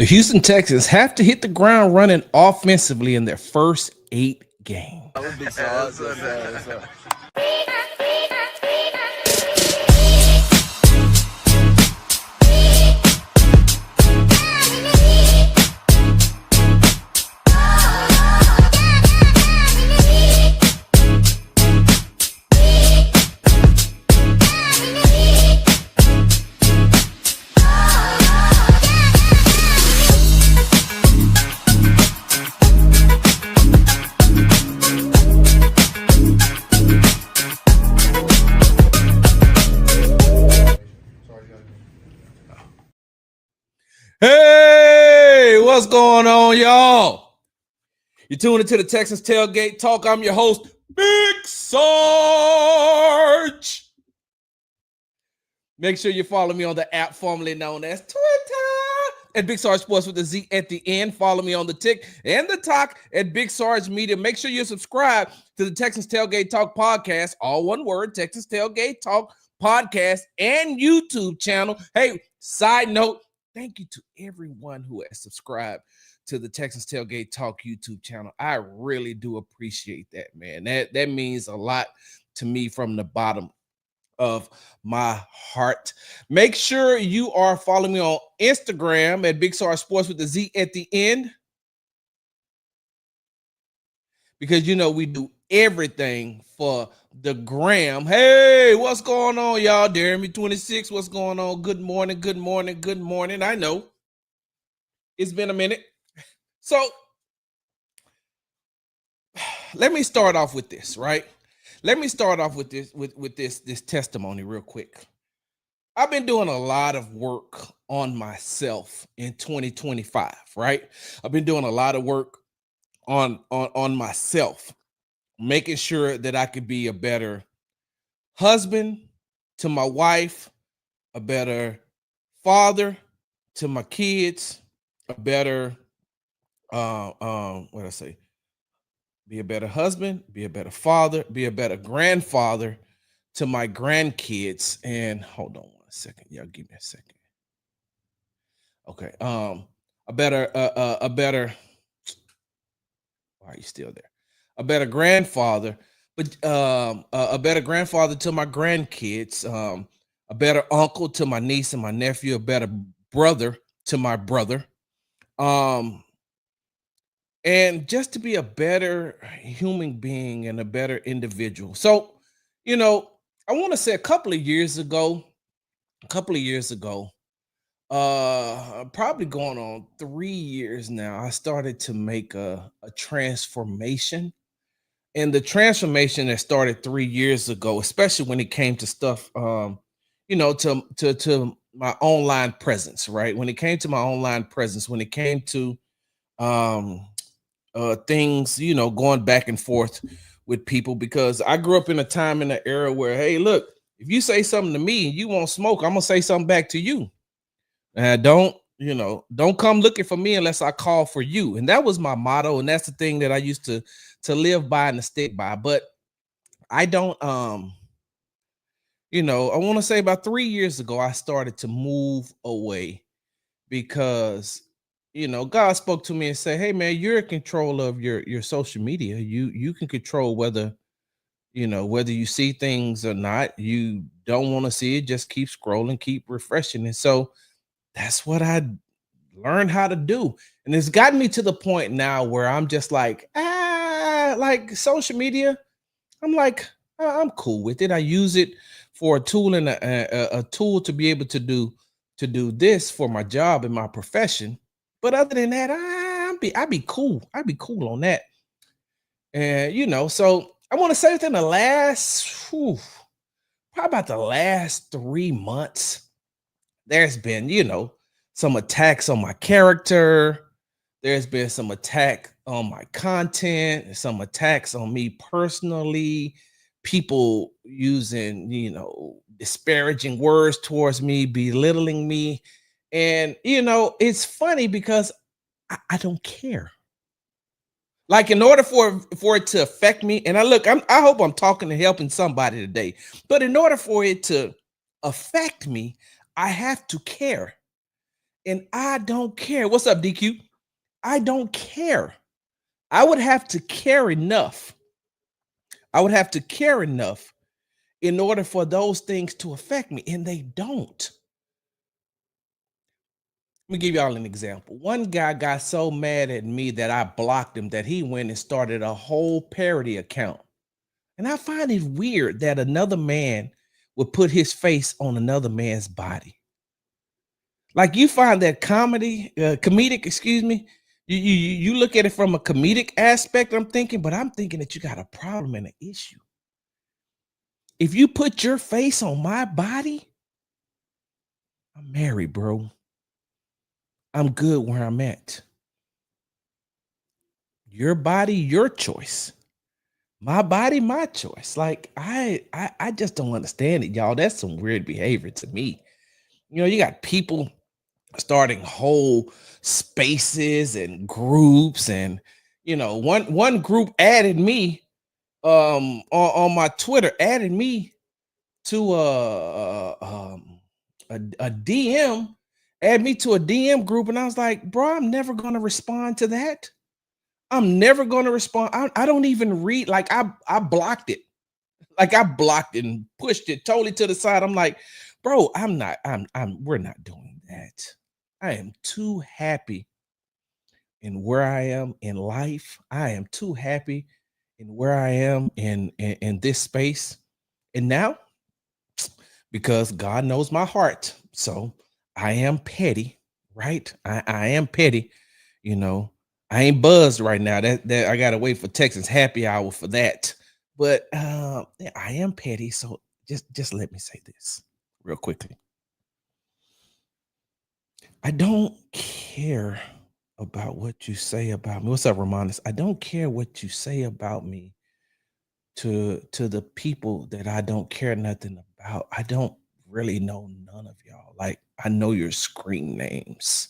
The Houston Texans have to hit the ground running offensively in their first 8 games. That would be so. Hey, what's going on, y'all? You're tuning into the Texans Tailgate Talk. I'm your host, Big Sarge. Make sure you follow me on the app formerly known as Twitter at Big Sarge Sports with a Z at the end. Follow me on the Tick and the Talk at Big Sarge Media. Make sure you subscribe to the Texans Tailgate Talk podcast, all one word, Texas Tailgate Talk podcast and YouTube channel. Hey, side note, thank you to everyone who has subscribed to the Texans Tailgate Talk YouTube channel. I really do appreciate that, man. That means a lot to me from the bottom of my heart. Make sure you are following me on Instagram at Big Sarge Sports with the Z at the end, because you know we do everything for the gram. Hey, what's going on, y'all? Jeremy26, what's going on? Good morning, good morning, good morning. I know it's been a minute. So let me start off with this, right? Let me start off with this testimony real quick. I've been doing a lot of work on myself in 2025, right? I've been doing a lot of work on myself, making sure that I could be a better husband to my wife, a better father to my kids, a better what I say? Be a better husband, be a better father, be a better grandfather to my grandkids. And hold on 1 second. Y'all give me a second. Okay. A better why are you still there? A better grandfather, but a better grandfather to my grandkids, a better uncle to my niece and my nephew, a better brother to my brother, and just to be a better human being and a better individual. So, you know, I want to say a couple of years ago, probably going on 3 years now, I started to make a transformation. And the transformation that started 3 years ago, especially when it came to stuff, you know, to my online presence, right? When it came to my online presence, when it came to things, you know, going back and forth with people, because I grew up in a time in an era where, hey, look, if you say something to me and you won't smoke, I'm gonna say something back to you. And don't come looking for me unless I call for you. And that was my motto, and that's the thing that I used to live by and to stick by. But I don't you know, I want to say about 3 years ago I started to move away, because you know, God spoke to me and said, hey man, you're in control of your social media. You can control whether, you know, whether you see things or not. You don't want to see it, just keep scrolling, keep refreshing. And so that's what I learned how to do. And it's gotten me to the point now where I'm just like social media, I'm like, I'm cool with it. I use it for a tool and a tool to be able to do this for my job and my profession. But other than that, I'd be cool. I'd be cool on that. And you know, so I want to say within the last probably about the last 3 months, there's been, you know, some attacks on my character. There's been some attack on my content, some attacks on me personally, people using, you know, disparaging words towards me, belittling me. And, you know, it's funny because I don't care. Like, in order for it to affect me, and I hope I'm talking and helping somebody today, but in order for it to affect me, I have to care. And I don't care. What's up, DQ? I don't care. I would have to care enough. I would have to care enough in order for those things to affect me, and they don't. Let me give y'all an example. One guy got so mad at me that I blocked him that he went and started a whole parody account. And I find it weird that another man would put his face on another man's body. Like you find that comedic, excuse me. You look at it from a comedic aspect, I'm thinking, but I'm thinking that you got a problem and an issue. If you put your face on my body, I'm married, bro. I'm good where I'm at. Your body, your choice. My body, my choice. Like I just don't understand it, y'all. That's some weird behavior to me. You know, you got people starting whole spaces and groups, and one group added me on my Twitter, added me to a DM, add me to a DM group, and I was like, bro, I'm never gonna respond to that. I'm never gonna respond. I don't even read, like I blocked it. Like I blocked it and pushed it totally to the side. I'm like, bro, we're not doing that. I am too happy in where I am in life. I am too happy in where I am in this space. And now, because God knows my heart, so I am petty, right? I am petty, you know. I ain't buzzed right now. That I gotta wait for Texans happy hour for that. But yeah, I am petty. So just let me say this real quickly. I don't care about what you say about me. What's up, Romanus? I don't care what you say about me to the people that I don't care nothing about. I don't really know none of y'all. Like I know your screen names,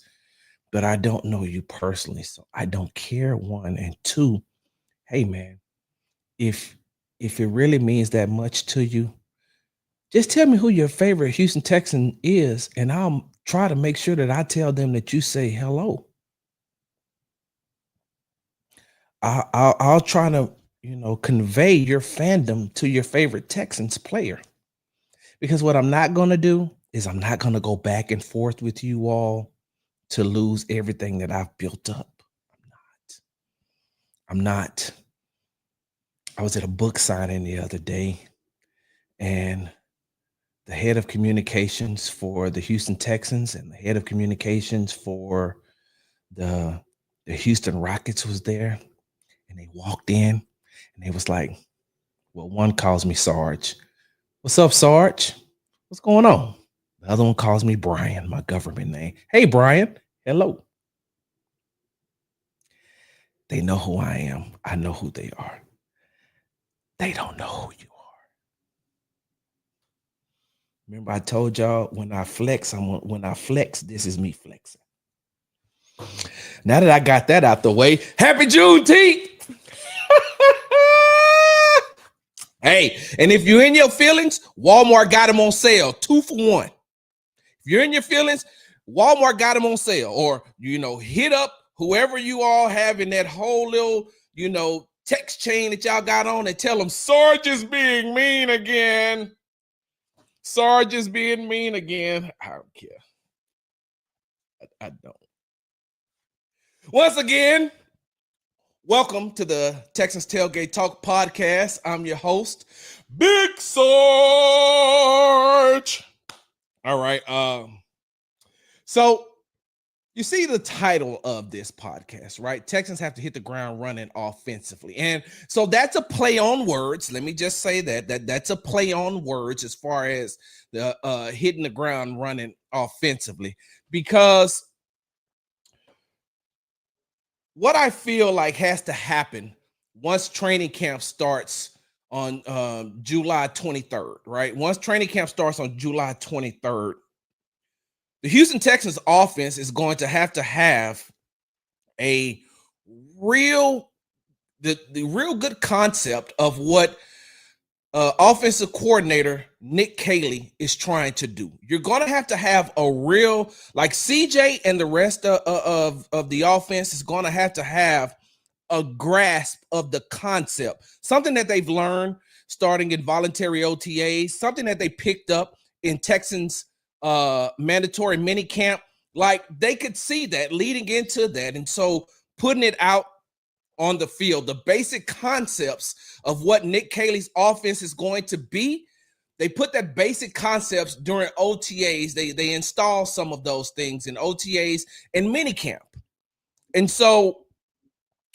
but I don't know you personally. So I don't care. One and two, hey man, if it really means that much to you, just tell me who your favorite Houston Texan is, and I'll try to make sure that I tell them that you say hello. I'll try to, convey your fandom to your favorite Texans player. Because what I'm not going to do is I'm not going to go back and forth with you all to lose everything that I've built up. I'm not. I was at a book signing the other day, and the head of communications for the Houston Texans and the head of communications for the Houston Rockets was there, and they walked in and they was like, well, one calls me Sarge. What's up, Sarge? What's going on? The other one calls me Brian, my government name. Hey, Brian. Hello. They know who I am. I know who they are. They don't know who you are. Remember, I told y'all when I flex, this is me flexing. Now that I got that out the way, happy Juneteenth. Hey, and if you're in your feelings, Walmart got them on sale, 2 for 1. If you're in your feelings, Walmart got them on sale. Or, hit up whoever you all have in that whole little, text chain that y'all got on and tell them Sarge is being mean again. Sarge is being mean again. I don't care. I don't. Once again, welcome to the Texans Tailgate Talk podcast. I'm your host, Big Sarge. All right. So you see the title of this podcast, right? Texans have to hit the ground running offensively. And so that's a play on words. Let me just say that's a play on words as far as the hitting the ground running offensively, because what I feel like has to happen once training camp starts on July 23rd, right? Once training camp starts on July 23rd, the Houston Texans offense is going to have a real good concept of what offensive coordinator Nick Caley is trying to do. You're going to have a real, like CJ and the rest of the offense is going to have a grasp of the concept, something that they've learned starting in voluntary OTAs, something that they picked up in Texans mandatory mini camp. Like they could see that leading into that. And so putting it out on the field, the basic concepts of what Nick Caley's offense is going to be, they put that basic concepts during OTAs. They install some of those things in OTAs and minicamp. And so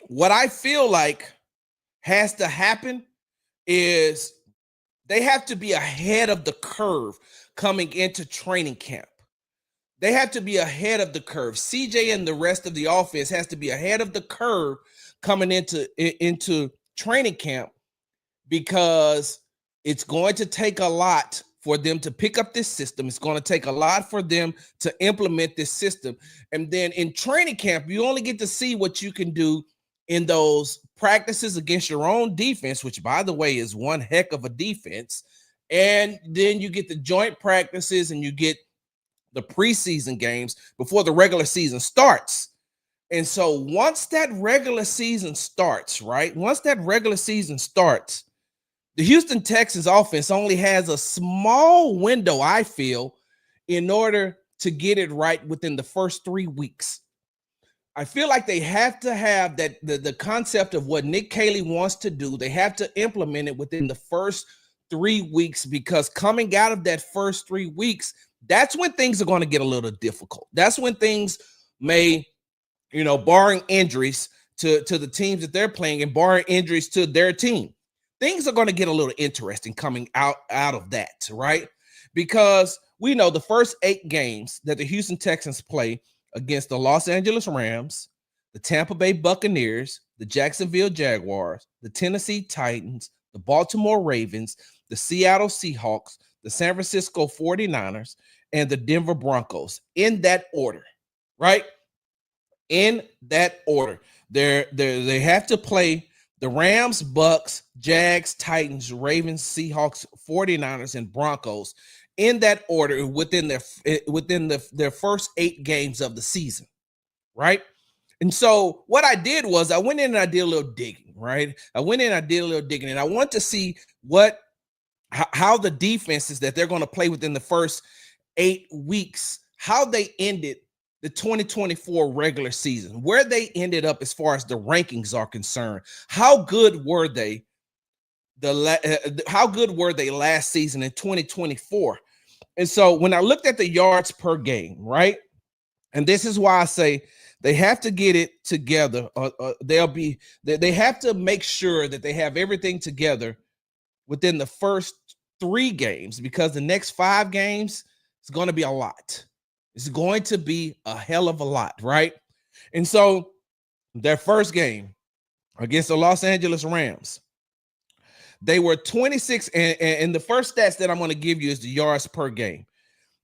what I feel like has to happen is they have to be ahead of the curve coming into training camp. They have to be ahead of the curve. CJ and the rest of the offense has to be ahead of the curve coming into training camp, because it's going to take a lot for them to pick up this system. It's going to take a lot for them to implement this system. And then in training camp, you only get to see what you can do in those practices against your own defense, which, by the way, is one heck of a defense. And then you get the joint practices and you get the preseason games before the regular season starts. And so once that regular season starts, right? Once that regular season starts, the Houston Texans offense only has a small window, I feel, in order to get it right within the first 3 weeks. I feel like they have to have that the concept of what Nick Caley wants to do. They have to implement it within the first 3 weeks, because coming out of that first 3 weeks, that's when things are going to get a little difficult. That's when things may, barring injuries to the teams that they're playing and barring injuries to their team, things are going to get a little interesting coming out of that, right? Because we know the first 8 games that the Houston Texans play against the Los Angeles Rams, the Tampa Bay Buccaneers, the Jacksonville Jaguars, the Tennessee Titans, the Baltimore Ravens, the Seattle Seahawks, the San Francisco 49ers, and the Denver Broncos, in that order, right? In that order. They have to play the Rams, Bucks, Jags, Titans, Ravens, Seahawks, 49ers, and Broncos in that order within their first 8 games of the season, right? And so what I did was I went in and I did a little digging, right? And I want to see how the defenses that they're going to play within the first 8 weeks, how they ended the 2024 regular season, where they ended up as far as the rankings are concerned. How good were they? How good were they last season in 2024? And so when I looked at the yards per game, right? And this is why I say they have to get it together. They have to make sure that they have everything together within the first 3 games, because the next 5 games is going to be a lot. It's going to be a hell of a lot, right? And so their first game against the Los Angeles Rams, they were 26, and the first stats that I'm going to give you is the yards per game.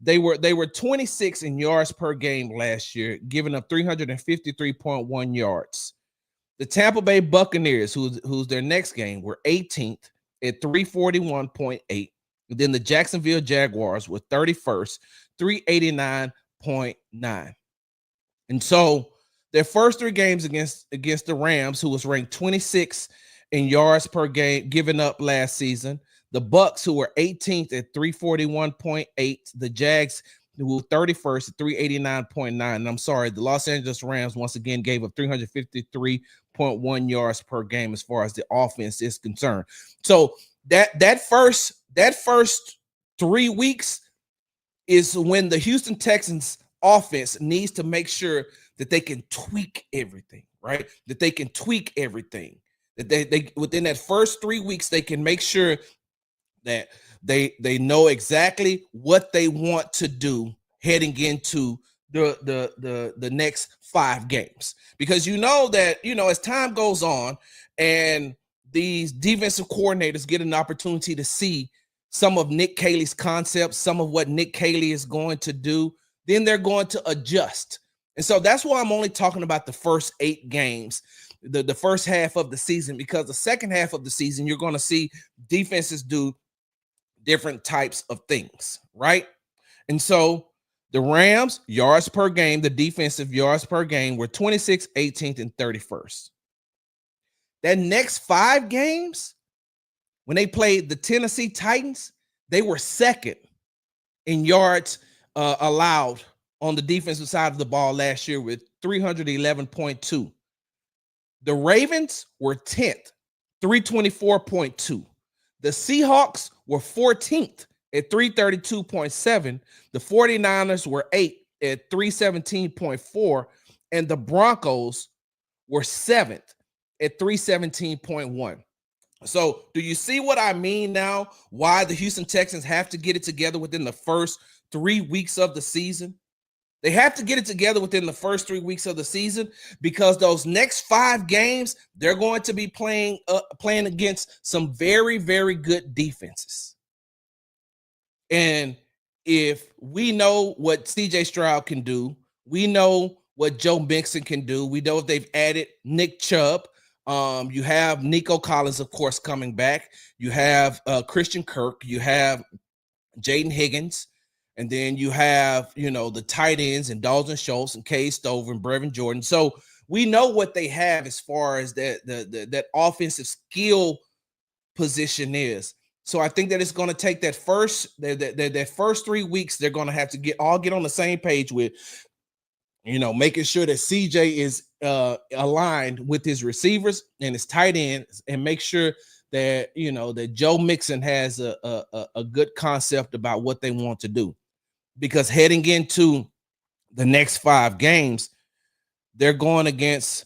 They were 26 in yards per game last year, giving up 353.1 yards. The Tampa Bay Buccaneers, who's their next game, were 18th at 341.8. And then the Jacksonville Jaguars were 31st, 389.9. And so their first 3 games against the Rams, who was ranked 26 in yards per game given up last season, the Bucks, who were 18th at 341.8, the Jags, who were 31st at 389.9. And I'm sorry, the Los Angeles Rams once again gave up 353.1 yards per game as far as the offense is concerned. So that first 3 weeks is when the Houston Texans offense needs to make sure that they can tweak everything, right? That they can tweak everything. That they within that first 3 weeks, they can make sure that they know exactly what they want to do heading into the next 5 games. Because as time goes on and these defensive coordinators get an opportunity to see some of Nick Caley's concepts, some of what Nick Caley is going to do, then they're going to adjust. And so that's why I'm only talking about the first 8 games, the first half of the season, because the second half of the season, you're going to see defenses do different types of things, right? And so the Rams, yards per game, the defensive yards per game were 26th, 18th, and 31st. That next 5 games, when they played the Tennessee Titans, they were second in yards allowed on the defensive side of the ball last year with 311.2. The Ravens were 10th, 324.2. The Seahawks were 14th at 332.7. The 49ers were 8th at 317.4. And the Broncos were 7th at 317.1. So do you see what I mean now? Why the Houston Texans have to get it together within the first 3 weeks of the season? They have to get it together within the first 3 weeks of the season, because those next 5 games, they're going to be playing against some very, very good defenses. And if we know what CJ Stroud can do, we know what Joe Mixon can do. We know if they've added Nick Chubb. You have Nico Collins, of course, coming back. You have Christian Kirk. You have Jaden Higgins. And then you have, the tight ends and Dalton Schultz and Cade Stover and Brevin Jordan. So we know what they have as far as that offensive skill position is. So I think that it's going to take that first 3 weeks. They're going to have to get on the same page with, making sure that CJ is aligned with his receivers and his tight ends, and make sure that, that Joe Mixon has a good concept about what they want to do. Because heading into the next 5 games, they're going against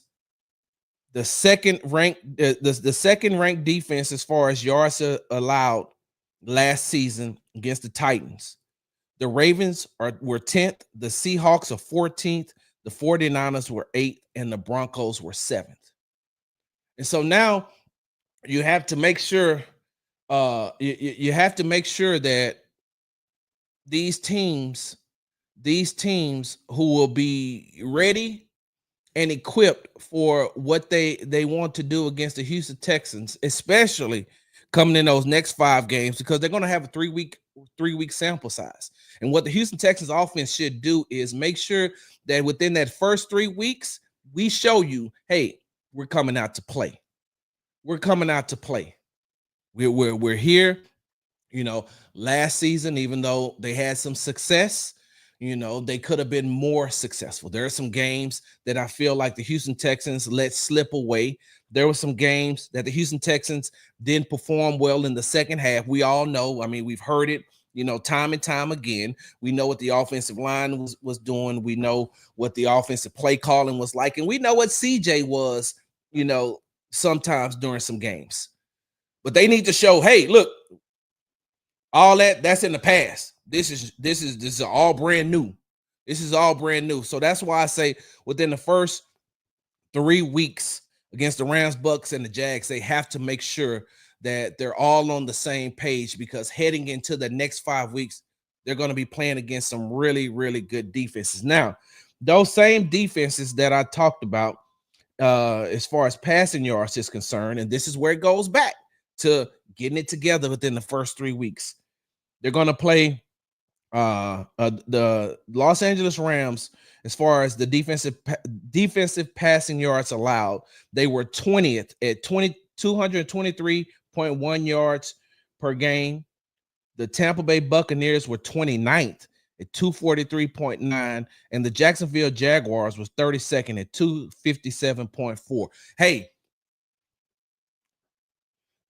the second ranked defense as far as yards allowed last season against the Titans. The Ravens were 10th, the Seahawks are 14th, the 49ers were 8th, and the Broncos were 7th. And so now you have to make sure you have to make sure that these teams who will be ready and equipped for what they want to do against the Houston Texans, especially coming in those next 5 games, because they're going to have a 3-week sample size. And what the Houston Texans offense should do is make sure that within that first 3 weeks, we show you, hey, we're coming out to play. We're coming out to play. We're here. Last season, even though they had some success, they could have been more successful. There are some games that I feel like the Houston Texans let slip away. There were some games that the Houston Texans didn't perform well in the second half. We all know, we've heard it, time and time again. We know what the offensive line was doing. We know what the offensive play calling was like. And we know what CJ was, sometimes during some games. But they need to show, hey, look, all that's in the past. This is all brand new. This is all brand new. So that's why I say within the first 3 weeks against the Rams, Bucks, and the Jags, they have to make sure that they're all on the same page, because heading into the next 5 weeks, they're going to be playing against some really, really good defenses. Now, those same defenses that I talked about as far as passing yards is concerned, and this is where it goes back to getting it together within the first 3 weeks. They're going to play the Los Angeles Rams as far as the defensive passing yards allowed. They were 20th at 223.1 yards per game. The Tampa Bay Buccaneers were 29th at 243.9, and the Jacksonville Jaguars was 32nd at 257.4. Hey,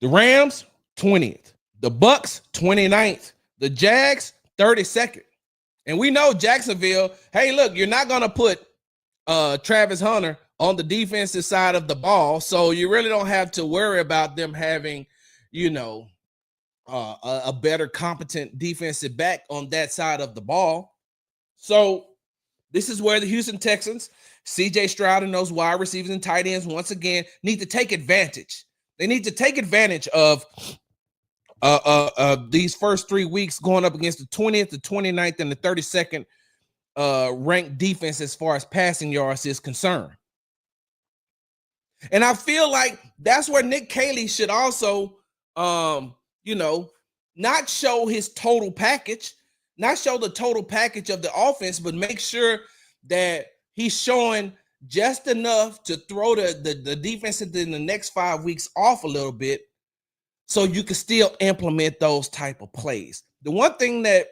the Rams 20th, the Bucks 29th, the Jags 32nd. And we know Jacksonville, hey, look, you're not going to put Travis Hunter on the defensive side of the ball, so you really don't have to worry about them having, a better competent defensive back on that side of the ball. So this is where the Houston Texans, CJ Stroud and those wide receivers and tight ends, once again, need to take advantage. They need to take advantage of these first 3 weeks going up against the 20th, the 29th, and the 32nd ranked defense as far as passing yards is concerned. And I feel like that's where Nick Caley should also, not show his total package, not show the total package of the offense, but make sure that he's showing just enough to throw the defense in the next 5 weeks off a little bit, so you can still implement those type of plays. The one thing that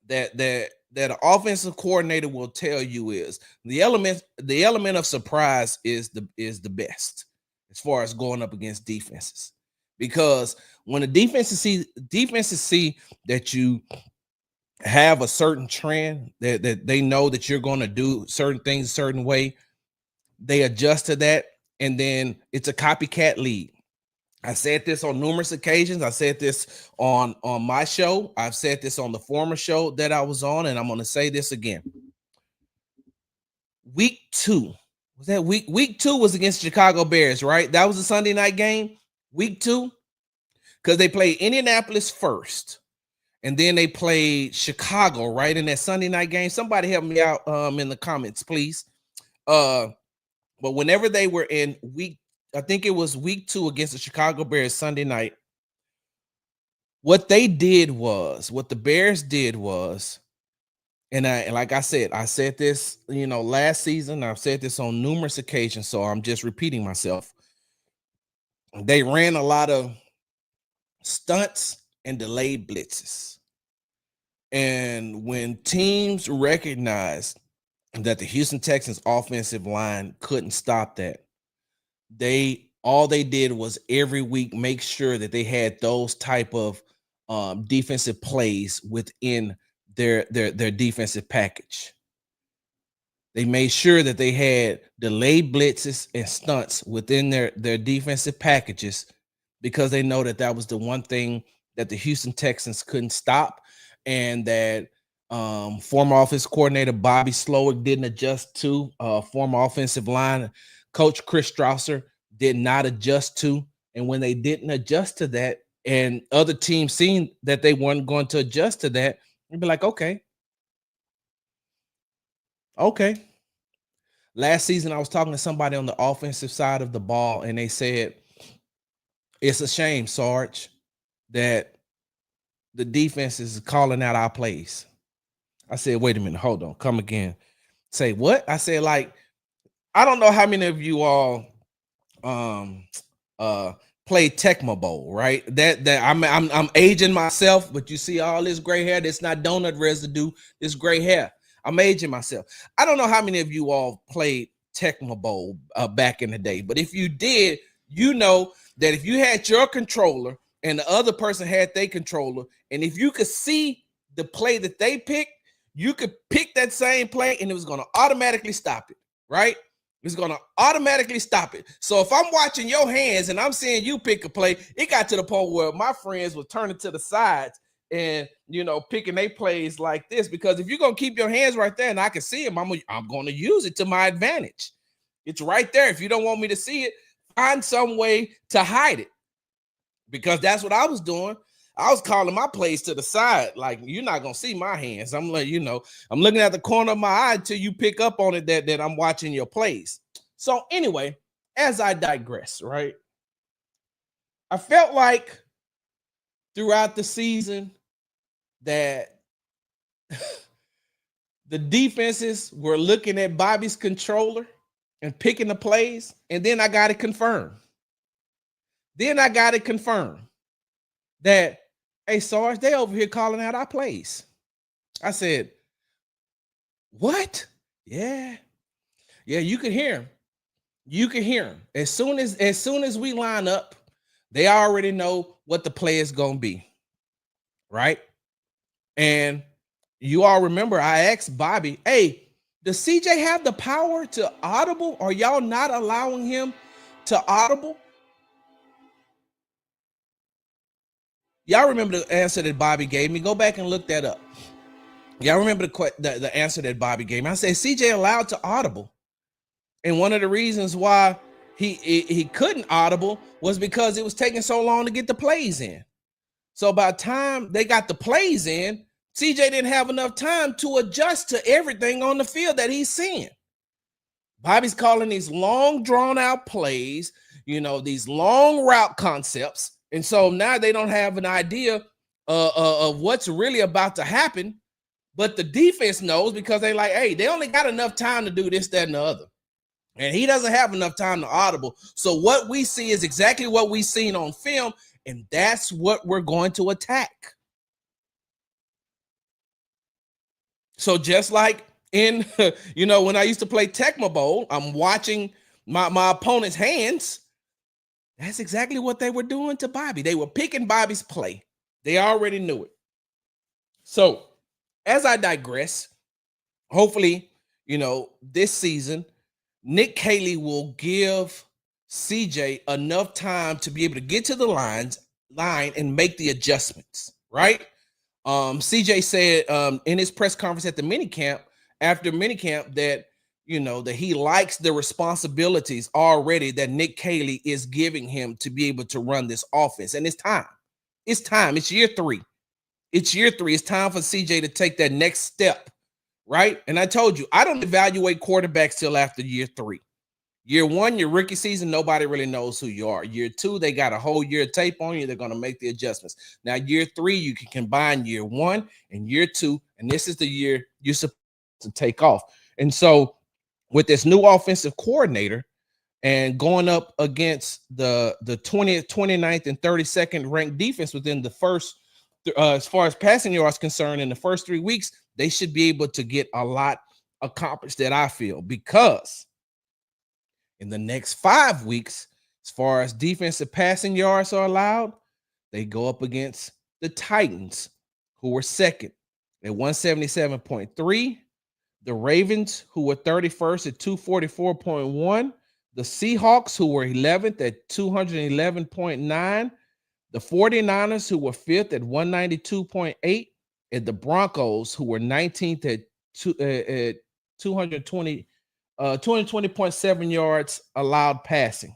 an offensive coordinator will tell you is the element of surprise is the best as far as going up against defenses, because when the defenses see that you have a certain trend, that they know that you're going to do certain things a certain way, they adjust to that, and then it's a copycat league. I said this on numerous occasions. I said this on my show. I've said this on the former show that I was on, and I'm going to say this again. Week 2. Was that week 2 was against Chicago Bears, right? That was a Sunday night game. Week 2, because they played Indianapolis first, and then they played Chicago right in that Sunday night game. Somebody help me out in the comments, please. But whenever they were in I think it was week 2 against the Chicago Bears Sunday night, what the Bears did was, and like I said this, last season, I've said this on numerous occasions, so I'm just repeating myself. They ran a lot of stunts and delayed blitzes. And when teams recognized that the Houston Texans offensive line couldn't stop that, all they did was every week make sure that they had those type of defensive plays within their defensive package. They made sure that they had delayed blitzes and stunts within their defensive packages, because they know that was the one thing that the Houston Texans couldn't stop, and that former offensive coordinator Bobby Slowick didn't adjust to. Former offensive line coach Chris Strausser did not adjust to. And when they didn't adjust to that, and other teams seen that they weren't going to adjust to that, they'd be like, okay. Last season, I was talking to somebody on the offensive side of the ball, and they said, it's a shame, Sarge, that the defense is calling out our plays. I said, wait a minute, hold on, come again. Say what? I said, like, I don't know how many of you all play Tecmo Bowl, right? That I'm aging myself, but you see all this gray hair. That's not donut residue. This gray hair. I'm aging myself. I don't know how many of you all played Tecmo Bowl back in the day, but if you did, you know that if you had your controller and the other person had their controller, and if you could see the play that they picked, you could pick that same play and it was going to automatically stop it, right? It's going to automatically stop it. So if I'm watching your hands and I'm seeing you pick a play, it got to the point where my friends were turning to the sides and, picking their plays like this, because if you're going to keep your hands right there and I can see them, I'm going to use it to my advantage. It's right there. If you don't want me to see it, find some way to hide it, because that's what I was doing. I was calling my plays to the side, like, you're not going to see my hands. I'm like, I'm looking at the corner of my eye until you pick up on it that I'm watching your plays. So anyway, as I digress, right? I felt like throughout the season that the defenses were looking at Bobby's controller and picking the plays, and then I got it confirmed. That, hey, Sarge, they over here calling out our plays. I said, what? Yeah, you can hear them. As soon as we line up, they already know what the play is going to be, right? And you all remember I asked Bobby, hey, does CJ have the power to audible? Are y'all not allowing him to audible? Y'all remember the answer that Bobby gave me? Go back and look that up. Y'all remember the answer that Bobby gave me? I said, CJ allowed to audible. And one of the reasons why he couldn't audible was because it was taking so long to get the plays in. So by the time they got the plays in, CJ didn't have enough time to adjust to everything on the field that he's seeing. Bobby's calling these long, drawn out plays, these long route concepts. And so now they don't have an idea of what's really about to happen. But the defense knows because they like, hey, they only got enough time to do this, that, and the other. And he doesn't have enough time to audible. So what we see is exactly what we've seen on film, and that's what we're going to attack. So just like in, when I used to play Tecmo Bowl, I'm watching my opponent's hands. That's exactly what they were doing to Bobby. They were picking Bobby's play. They already knew it. So as I digress, hopefully, this season, Nick Caley will give CJ enough time to be able to get to the line and make the adjustments, right? CJ said in his press conference at the minicamp, after minicamp, that that he likes the responsibilities already that Nick Caley is giving him to be able to run this offense. And it's time. It's time. It's year 3. It's year 3. It's time for CJ to take that next step, right? And I told you, I don't evaluate quarterbacks till after year 3. Year 1, your rookie season, nobody really knows who you are. Year 2, they got a whole year of tape on you. They're going to make the adjustments. Now, year 3, you can combine year 1 and year 2, and this is the year you're supposed to take off. And so with this new offensive coordinator and going up against the 20th, 29th, and 32nd ranked defense within the first, as far as passing yards concerned, in the first 3 weeks, they should be able to get a lot accomplished, that I feel, because in the next 5 weeks, as far as defensive passing yards are allowed, they go up against the Titans, who were second at 177.3, the Ravens, who were 31st at 244.1, the Seahawks, who were 11th at 211.9, the 49ers, who were 5th at 192.8, and the Broncos, who were 19th at 220.7 yards allowed passing.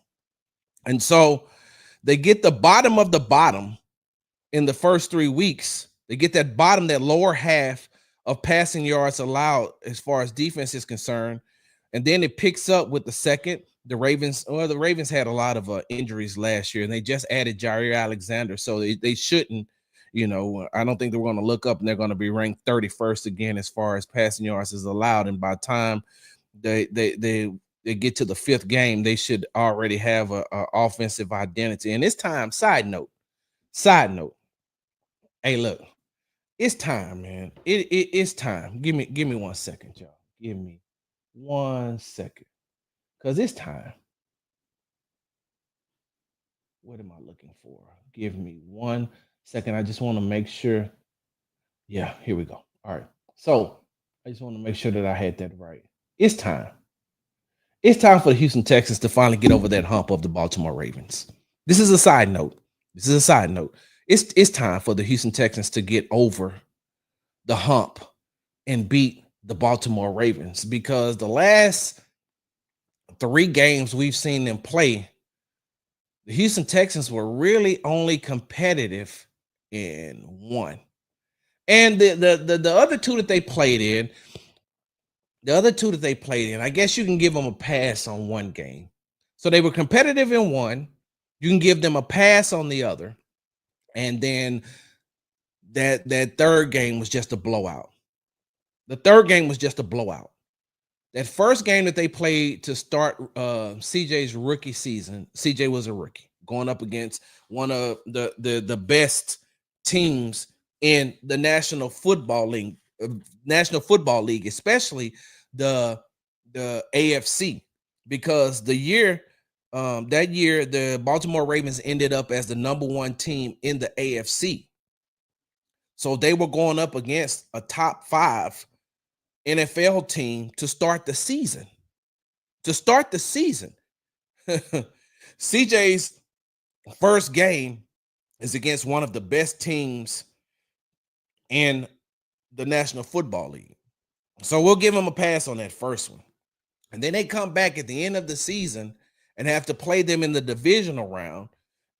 And so they get the bottom of the bottom in the first 3 weeks. They get that bottom, that lower half of passing yards allowed as far as defense is concerned. And then it picks up with the second. The Ravens had a lot of injuries last year, and they just added Jair Alexander. So they shouldn't, I don't think they're going to look up and they're going to be ranked 31st again as far as passing yards is allowed. And by the time they get to the 5th game, they should already have a offensive identity. And it's time. Side note. Hey, look, it's time, man. It's time. Give me 1 second, y'all. Give me 1 second, because it's time. What am I looking for? Give me 1 second. I just want to make sure. Yeah, here we go. All right. So I just want to make sure that I had that right. It's time. It's time for the Houston Texans to finally get over that hump of the Baltimore Ravens. This is a side note. It's time for the Houston Texans to get over the hump and beat the Baltimore Ravens, because the last 3 games we've seen them play, the Houston Texans were really only competitive in 1. And the other 2 that they played in, I guess you can give them a pass on 1 game. So they were competitive in 1. You can give them a pass on the other. And then that 3rd game was just a blowout. That first game that they played to start CJ's rookie season, CJ was a rookie going up against one of the best teams in the National Football League, especially the AFC, because that year the Baltimore Ravens ended up as the number 1 team in the AFC. So they were going up against a top 5 NFL team to start the season. CJ's first game is against one of the best teams in the National Football League. So we'll give them a pass on that first one. And then they come back at the end of the season and have to play them in the divisional round.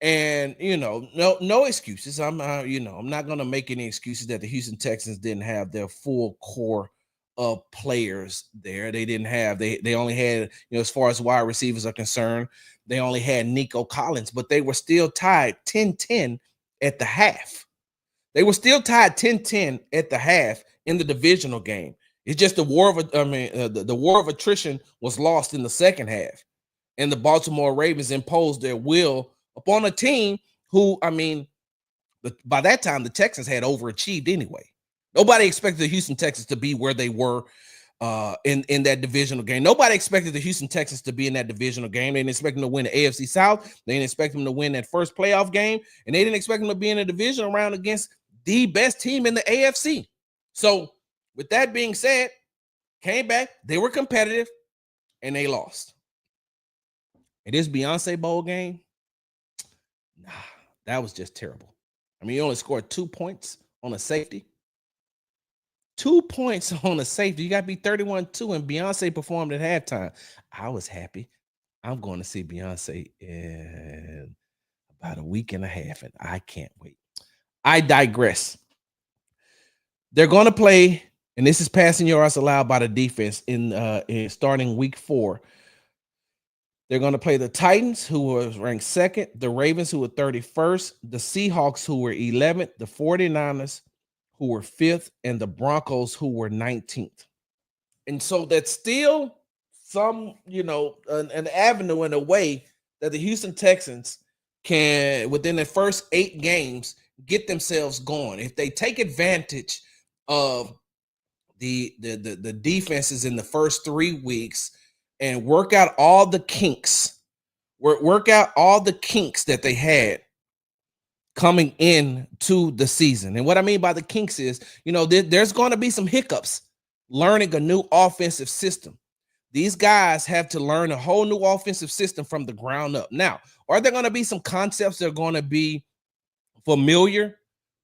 And, no excuses. I'm not going to make any excuses that the Houston Texans didn't have their full core of players there. They didn't have, they only had, as far as wide receivers are concerned, they only had Nico Collins, but they were still tied 10-10 at the half. They were still tied 10-10 at the half in the divisional game. It's just the war of, the war of attrition was lost in the second half, and the Baltimore Ravens imposed their will upon a team who, by that time the Texans had overachieved anyway. Nobody expected the Houston Texans to be where they were in that divisional game. Nobody expected the Houston Texans to be in that divisional game. They didn't expect them to win the AFC South. They didn't expect them to win that first playoff game, and they didn't expect them to be in a divisional round against the best team in the AFC. So, with that being said, came back, they were competitive, and they lost. And this Beyonce Bowl game, nah, that was just terrible. You only scored 2 points on a safety. 2 points on a safety. You got to be 31-2, and Beyonce performed at halftime. I was happy. I'm going to see Beyonce in about a week and a half, and I can't wait. I digress. They're going to play, and this is passing yards allowed by the defense in starting week 4. They're going to play the Titans, who were ranked 2nd, the Ravens, who were 31st, the Seahawks, who were 11th, the 49ers, who were 5th, and the Broncos, who were 19th. And so that's still some, an avenue in a way that the Houston Texans can, within the first 8 games, get themselves going. If they take advantage of the defenses in the first 3 weeks and work out all the kinks, that they had coming in to the season. And what I mean by the kinks is, there's going to be some hiccups learning a new offensive system. These guys have to learn a whole new offensive system from the ground up. Now, are there going to be some concepts that are going to be familiar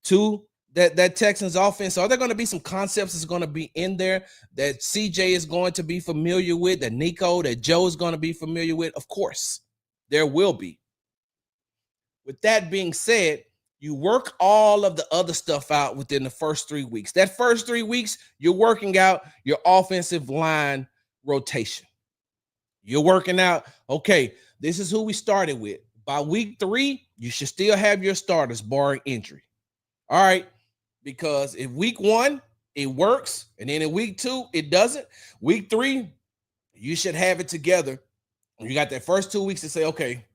to that Texans offense? Are there going to be some concepts that's going to be in there that CJ is going to be familiar with, that Nico, that Joe is going to be familiar with? Of course, there will be. With that being said, you work all of the other stuff out within the first 3 weeks. That first 3 weeks, you're working out your offensive line rotation. You're working out, okay, this is who we started with. By week 3, you should still have your starters, barring injury. All right, because if week 1, it works, and then in week 2, it doesn't, week 3, you should have it together. You got that first 2 weeks to say, okay,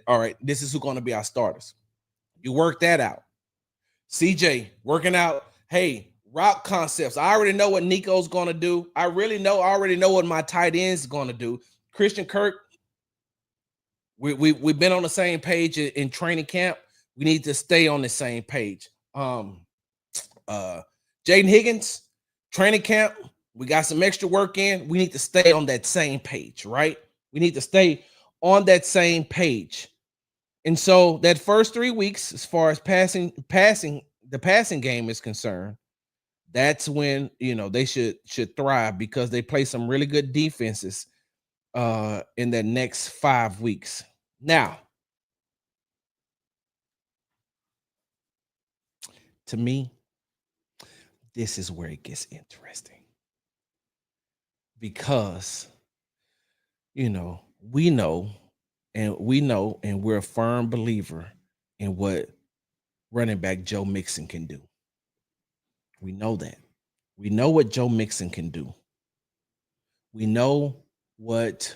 all right, this is who's going to be our starters. You work that out. CJ working out, hey, route concepts. I already know what Nico's going to do. I already know what my tight end's going to do. Christian Kirk, we've been on the same page in training camp. We need to stay on the same page. Jaden Higgins, training camp, we got some extra work in. We need to stay on that same page, right? We need to stay on that same page. And so that first 3 weeks, as far as the passing game is concerned, that's when, they should thrive, because they play some really good defenses in the next 5 weeks. Now, to me, this is where it gets interesting, because, we know, and we're a firm believer in what running back Joe Mixon can do. We know that. We know what Joe Mixon can do. We know what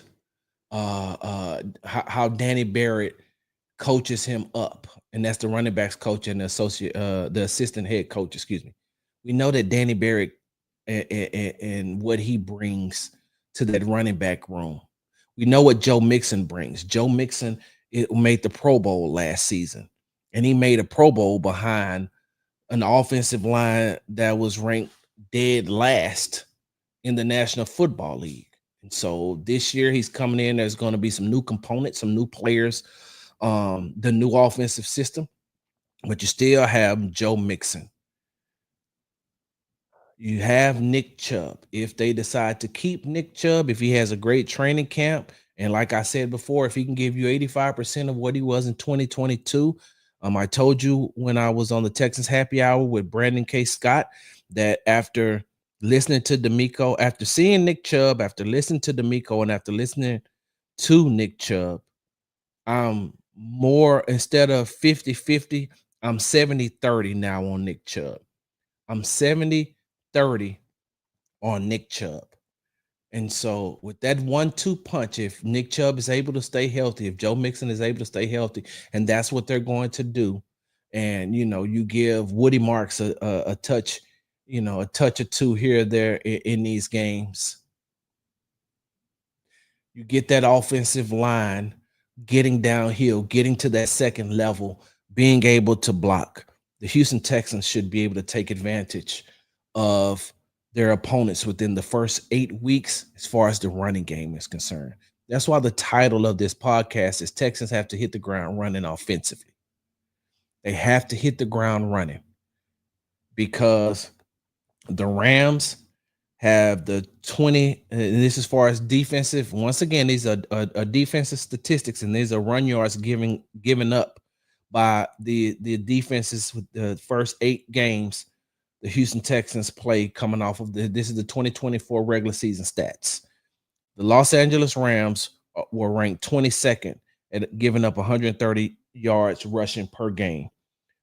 how Danny Barrett coaches him up, and that's the running backs coach and the assistant head coach. Excuse me. We know that Danny Barrett and what he brings to that running back room. We know what Joe Mixon brings. Joe Mixon made the Pro Bowl last season, and he made a Pro Bowl behind an offensive line that was ranked dead last in the National Football League. And so this year he's coming in. There's going to be some new components, some new players, the new offensive system, but you still have Joe Mixon. You have Nick Chubb. If they decide to keep Nick Chubb, if he has a great training camp, and like I said before, if he can give you 85% of what he was in 2022, I told you when I was on the Texans Happy Hour with Brandon K. Scott that after listening to D'Amico, after seeing Nick Chubb, after listening to D'Amico, and after listening to Nick Chubb, I'm more, instead of 50-50, I'm 70-30 now on Nick Chubb. I'm 70-30 on Nick Chubb. And so with that 1-2 punch, if Nick Chubb is able to stay healthy, if Joe Mixon is able to stay healthy, and that's what they're going to do, and you give Woody Marks a touch, a touch or two here or there in these games, you get that offensive line getting downhill, getting to that second level, being able to block. The Houston Texans should be able to take advantage of their opponents within the first 8 weeks as far as the running game is concerned. That's why the title of this podcast is Texans Have to Hit the Ground Running Offensively. They have to hit the ground running because the Rams have the 20, and this as far as defensive. Once again, these are defensive statistics, and these are run yards given up by the defenses with the first 8 games the Houston Texans play coming off of this is the 2024 regular season stats. The Los Angeles Rams were ranked 22nd at giving up 130 yards rushing per game.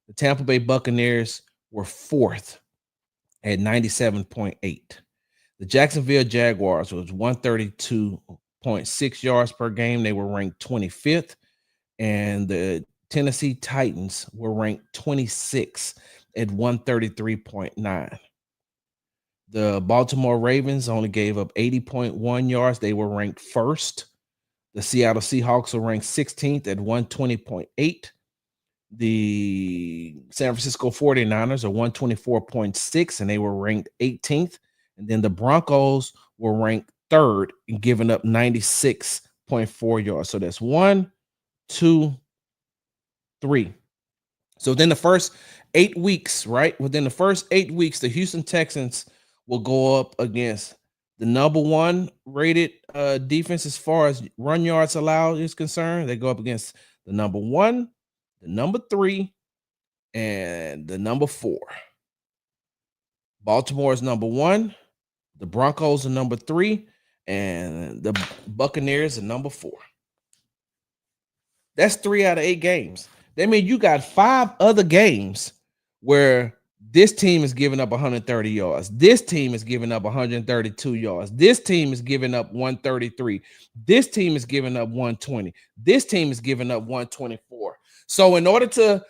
The Tampa Bay Buccaneers were 4th at 97.8. The Jacksonville Jaguars was 132.6 yards per game. They were ranked 25th. And the Tennessee Titans were ranked 26th at 133.9. The Baltimore Ravens only gave up 80.1 yards. They were ranked 1st. The Seattle Seahawks were ranked 16th at 120.8. The San Francisco 49ers are 124.6, and they were ranked 18th. And then the Broncos were ranked 3rd and giving up 96.4 yards. So that's 1, 2, 3. So within the first 8 weeks, right? Within the first 8 weeks, the Houston Texans will go up against the number 1 rated defense as far as run yards allowed is concerned. They go up against the number 1, the number 3, and the number 4. Baltimore is number 1. The Broncos are number 3, and the Buccaneers are number 4. That's 3 out of 8 games. That means you got 5 other games where this team is giving up 130 yards. This team is giving up 132 yards. This team is giving up 133. This team is giving up 120. This team is giving up 124. So in order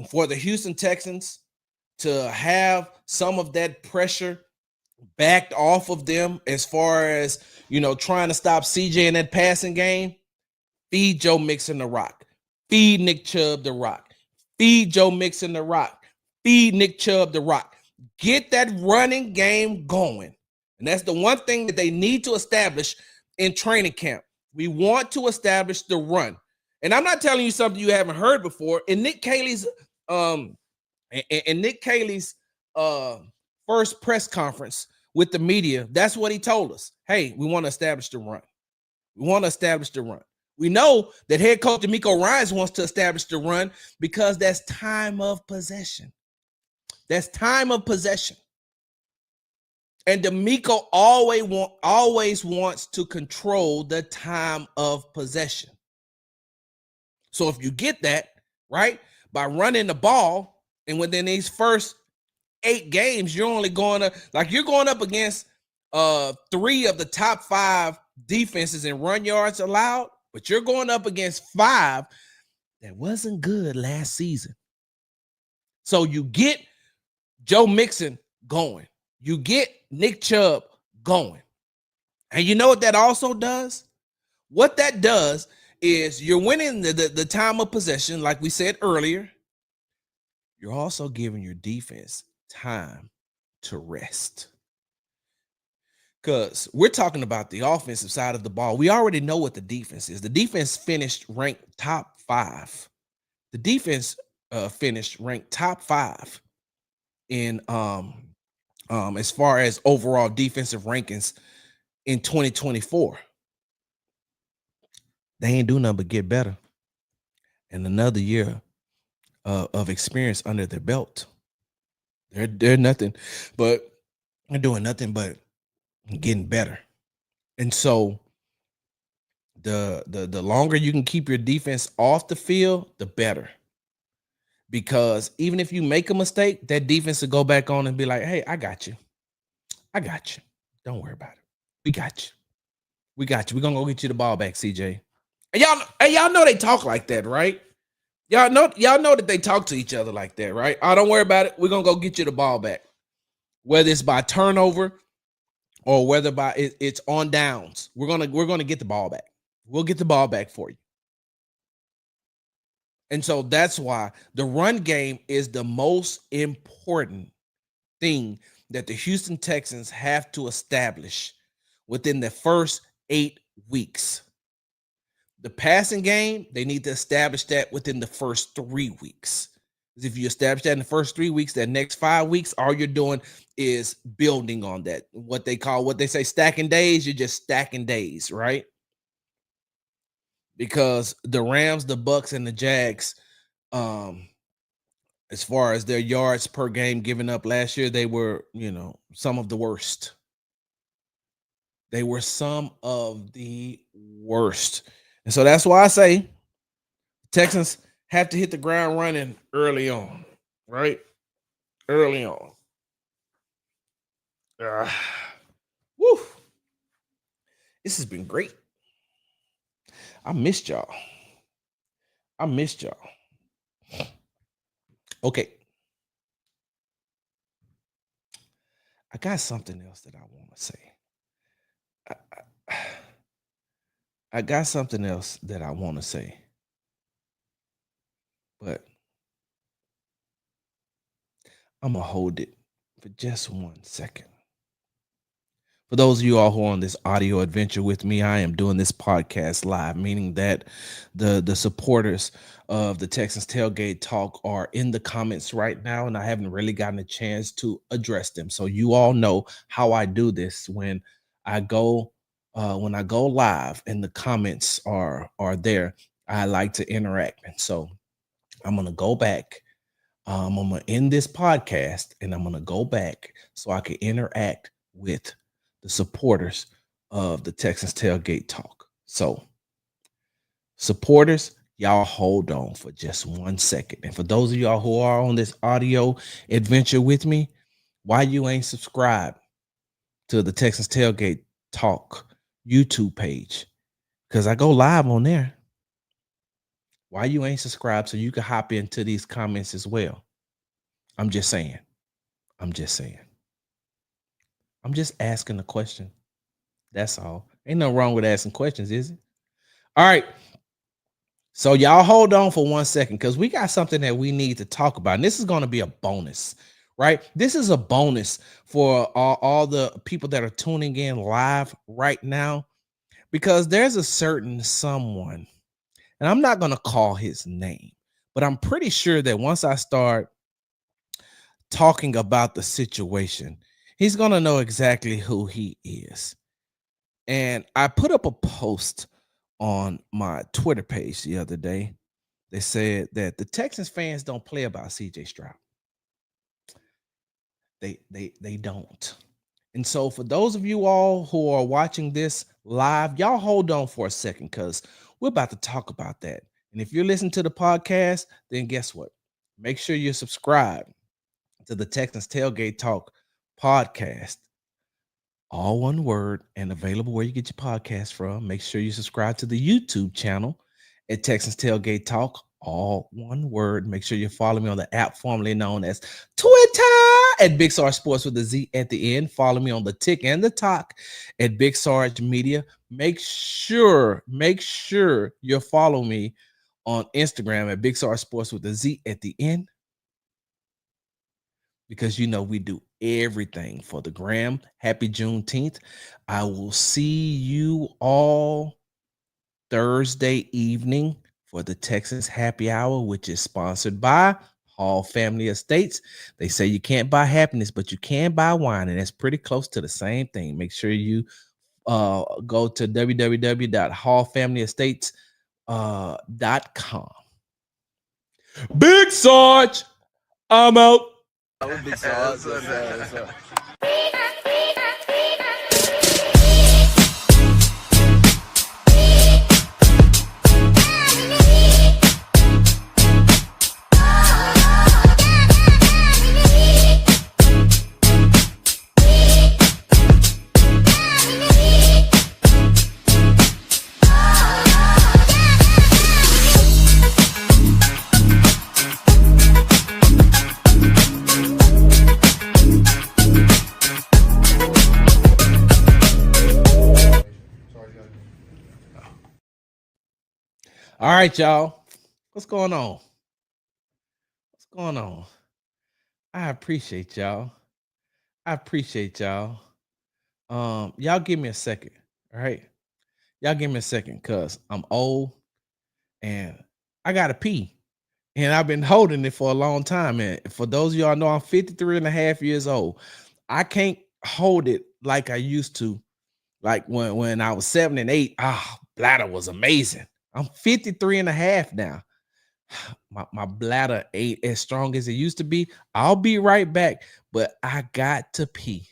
for the Houston Texans to have some of that pressure backed off of them as far as, trying to stop CJ in that passing game, feed Joe Mixon the rock. Feed Nick Chubb the rock. Feed Joe Mixon the rock. Feed Nick Chubb the rock. Get that running game going. And that's the one thing that they need to establish in training camp. We want to establish the run. And I'm not telling you something you haven't heard before. In Nick Caley's first press conference with the media, that's what he told us. Hey, we want to establish the run. We want to establish the run. We know that head coach D'Amico Ryans wants to establish the run because that's time of possession. That's time of possession. And D'Amico always wants to control the time of possession. So if you get that, right, by running the ball, and within these first 8 games, you're going up against 3 of the top 5 defenses in run yards allowed, but you're going up against 5 that wasn't good last season. So you get Joe Mixon going. You get Nick Chubb going. And you know what that also does? What that does is you're winning the time of possession, like we said earlier. You're also giving your defense time to rest. Because we're talking about the offensive side of the ball. We already know what the defense is. The defense finished ranked top 5. The defense finished ranked top 5 in as far as overall defensive rankings in 2024. They ain't do nothing but get better. And another year of experience under their belt. They're nothing, but they're doing nothing but getting better. And so the longer you can keep your defense off the field, the better. Because even if you make a mistake, that defense will go back on and be like, "Hey, I got you. I got you. Don't worry about it. We got you. We got you. We're gonna go get you the ball back, CJ." And y'all know they talk like that, right? Y'all know that they talk to each other like that, right? Oh, don't worry about it. We're gonna go get you the ball back. Whether it's by turnover or whether by it's on downs. We're gonna get the ball back. We'll get the ball back for you. And so that's why the run game is the most important thing that the Houston Texans have to establish within the first 8 weeks. The passing game, they need to establish that within the first 3 weeks. If you establish that in the first 3 weeks, that next 5 weeks, all you're doing is building on that. What they say, stacking days, you're just stacking days, right? Because the Rams, the Bucks, and the Jags, as far as their yards per game given up last year, they were, some of the worst. They were some of the worst. And so that's why I say Texans have to hit the ground running early on, right? Early on. Woo. This has been great. I missed y'all. Okay. I got something else that I want to say. I got something else that I want to say. But I'm going to hold it for just 1 second. For those of you all who are on this audio adventure with me, I am doing this podcast live, meaning that the supporters of the Texans Tailgate Talk are in the comments right now, and I haven't really gotten a chance to address them. So you all know how I do this when I go live and the comments are there. I like to interact, and so I'm gonna go back. I'm gonna end this podcast, and I'm gonna go back so I can interact with the supporters of the Texans Tailgate Talk. So, supporters, y'all hold on for just 1 second. And for those of y'all who are on this audio adventure with me, why you ain't subscribed to the Texans Tailgate Talk YouTube page? Because I go live on there. Why you ain't subscribed so you can hop into these comments as well? I'm just saying. I'm just asking a question. That's all. Ain't nothing wrong with asking questions, is it? All right. So y'all hold on for 1 second because we got something that we need to talk about. And this is going to be a bonus, right? This is a bonus for all the people that are tuning in live right now, because there's a certain someone, and I'm not going to call his name, but I'm pretty sure that once I start talking about the situation, he's going to know exactly who he is. And I put up a post on my Twitter page the other day. They said that the Texans fans don't play about CJ Stroud. They don't. And so for those of you all who are watching this live, y'all hold on for a second because we're about to talk about that. And if you're listening to the podcast, then guess what? Make sure you're subscribed to the Texans Tailgate Talk podcast. All one word and available where you get your podcast from. Make sure you subscribe to the YouTube channel at Texans Tailgate Talk. All one word. Make sure you follow me on the app formerly known as Twitter at Big Sarge Sports with a Z at the end. Follow me on the Tick and the Talk at Big Sarge Media. Make sure you follow me on Instagram at Big Sarge Sports with a Z at the end, because we do everything for the gram. Happy Juneteenth. I will see you all Thursday evening for the Texas Happy Hour, which is sponsored by Hall Family Estates. They say you can't buy happiness, but you can buy wine, and that's pretty close to the same thing. Make sure you go to www.hallfamilyestates.com. Big Sarge, I'm out. That would be so awesome. All right, y'all. What's going on? What's going on? I appreciate y'all. Y'all give me a second. All right. Y'all give me a second because I'm old and I gotta pee. And I've been holding it for a long time. And for those of y'all know, I'm 53 and a half years old. I can't hold it like I used to. Like when I was 7 and 8, bladder was amazing. I'm 53 and a half now. My bladder ain't as strong as it used to be. I'll be right back, but I got to pee.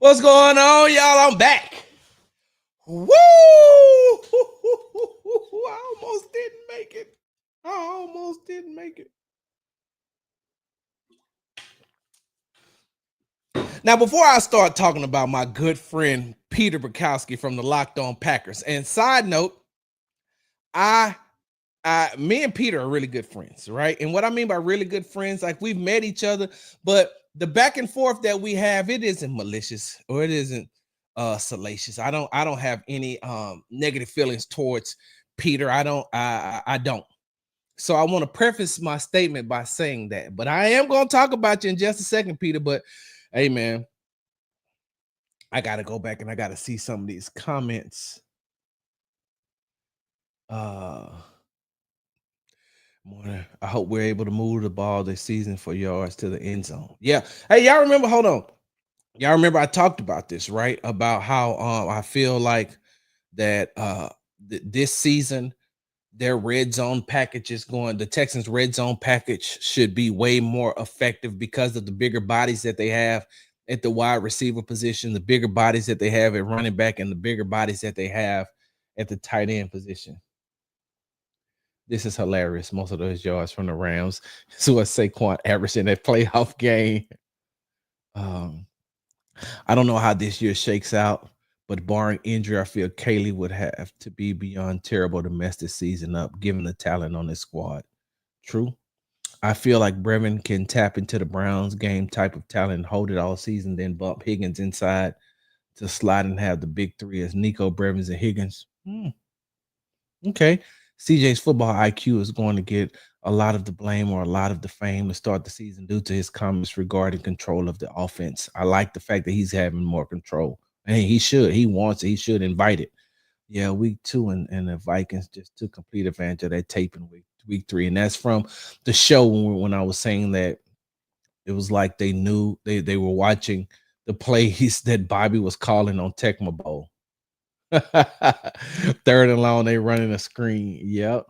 What's going on, y'all? I'm back. Woo! I almost didn't make it. Now, before I start talking about my good friend Peter Bukowski from the Locked On Packers, and side note, me and Peter are really good friends, right? And what I mean by really good friends, like we've met each other, but the back and forth that we have, it isn't malicious or it isn't salacious. I don't have any negative feelings towards Peter. I don't. So I want to preface my statement by saying that, but I am going to talk about you in just a second, Peter. But hey, man, I got to go back and I got to see some of these comments. I hope we're able to move the ball this season for yards to the end zone. Yeah. Hey, y'all remember? Hold on. Y'all remember I talked about this, right? About how I feel like that this season their red zone package is going. The Texans red zone package should be way more effective because of the bigger bodies that they have at the wide receiver position, the bigger bodies that they have at running back, and the bigger bodies that they have at the tight end position. This is hilarious. Most of those yards from the Rams. So what Saquon averaged in that playoff game. I don't know how this year shakes out, but barring injury, I feel Caley would have to be beyond terrible to mess this season up, given the talent on this squad. True. I feel like Brevin can tap into the Browns game type of talent and hold it all season, then bump Higgins inside to slide and have the big three as Nico, Brevins, and Higgins. Okay. CJ's football IQ is going to get a lot of the blame or a lot of the fame to start the season due to his comments regarding control of the offense. I like the fact that he's having more control, and he should. He wants it. He should invite it. Yeah, week 2 and the Vikings just took complete advantage of that tape in week 3, and that's from the show when I was saying that it was like they knew they were watching the plays that Bobby was calling on Tecmo Bowl. 3rd and long, they running a screen. Yep.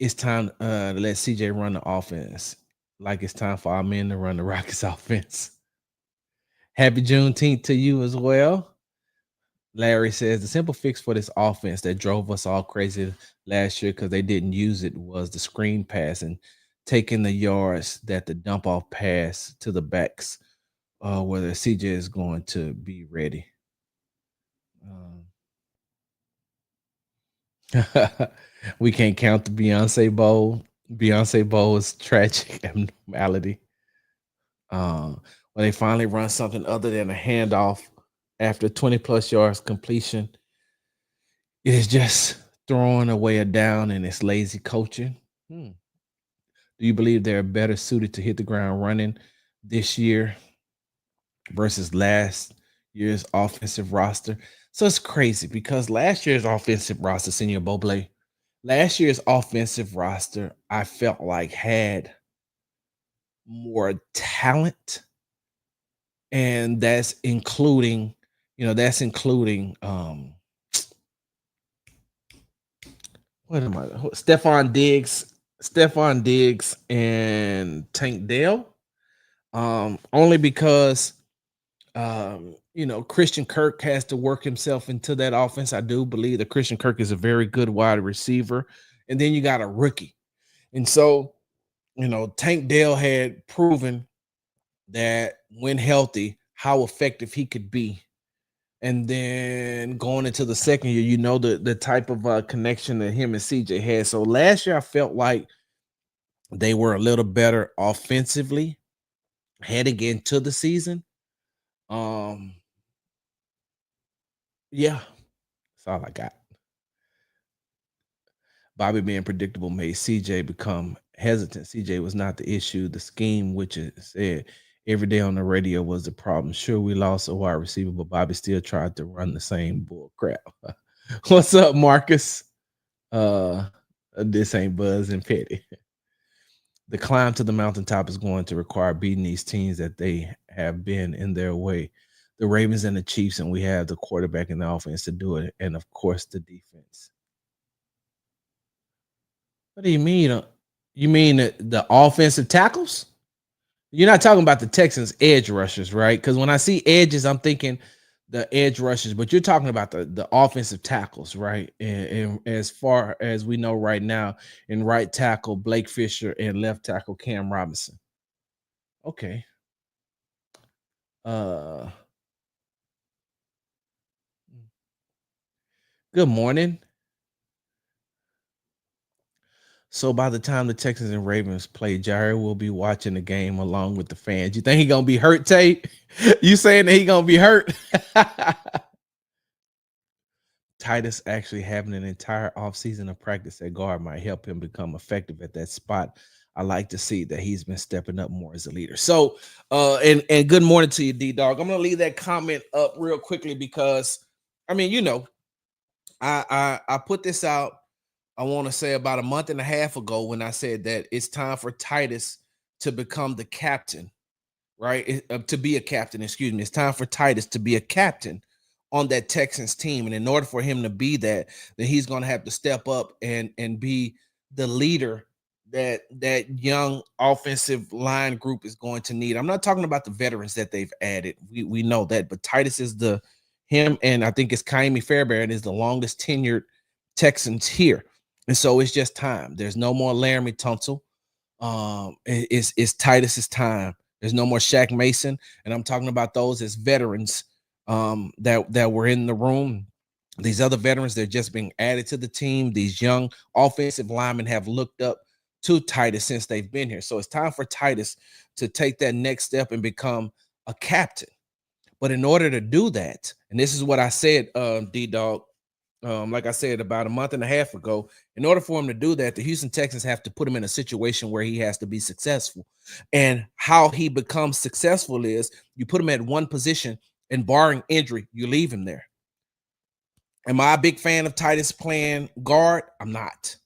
It's time to let CJ run the offense. Like it's time for our men to run the Rockets offense. Happy Juneteenth to you as well. Larry says the simple fix for this offense that drove us all crazy last year because they didn't use it was the screen pass and taking the yards that the dump off pass to the backs, whether CJ is going to be ready. We can't count the Beyonce Bowl. Beyonce Bowl is tragic abnormality. When they finally run something other than a handoff after 20 plus yards completion, it is just throwing away a down and it's lazy coaching. Do you believe they're better suited to hit the ground running this year versus last year's offensive roster? So it's crazy because last year's offensive roster, Senior Boble, last year's offensive roster, I felt like had more talent, and that's including what am I? Stephon Diggs and Tank Dell. Only because Christian Kirk has to work himself into that offense. I do believe that Christian Kirk is a very good wide receiver, and then you got a rookie, and so Tank Dell had proven that when healthy, how effective he could be. And then going into the second year, the type of connection that him and CJ had. So last year, I felt like they were a little better offensively heading into the season. Yeah, that's all I got. Bobby being predictable made CJ become hesitant. CJ was not the issue. The scheme, which is said every day on the radio, was the problem. Sure, we lost a wide receiver, but Bobby still tried to run the same bull crap. What's up, Marcus? This ain't Buzz and Petty. The climb to the mountaintop is going to require beating these teams that they have been in their way. The Ravens and the Chiefs, and we have the quarterback and the offense to do it, and of course the defense. What do you mean? You mean the offensive tackles? You're not talking about the Texans edge rushers, right? Because when I see edges, I'm thinking the edge rushers, but you're talking about the offensive tackles, right? And as far as we know right now, in right tackle Blake Fisher and left tackle Cam Robinson. Okay. Good morning. So by the time the Texans and Ravens play, Jared will be watching the game along with the fans. You think he gonna be hurt, Tate? You saying that he gonna be hurt? Titus actually having an entire offseason of practice at guard might help him become effective at that spot. I like to see that he's been stepping up more as a leader. So, and good morning to you, D-Dog. I'm gonna leave that comment up real quickly because, I mean, I put this out. I want to say about a month and a half ago when I said that it's time for Titus to become the captain, right? To be a captain, excuse me. It's time for Titus to be a captain on that Texans team. And in order for him to be that, then he's going to have to step up and be the leader that young offensive line group is going to need. I'm not talking about the veterans that they've added. We know that, but Titus is him, and I think it's Kaimi Fairbairn is the longest tenured Texans here. And so it's just time. There's no more Laramie Tunsil. It's Titus's time. There's no more Shaq Mason, and I'm talking about those as veterans that were in the room. These other veterans, they're just being added to the team. These young offensive linemen have looked up to Titus since they've been here. So it's time for Titus to take that next step and become a captain. But in order to do that, and this is what I said, D-Dog, like I said, about a month and a half ago. In order for him to do that, the Houston Texans have to put him in a situation where he has to be successful. And how he becomes successful is you put him at one position, and barring injury, you leave him there. Am I a big fan of Titus playing guard? I'm not.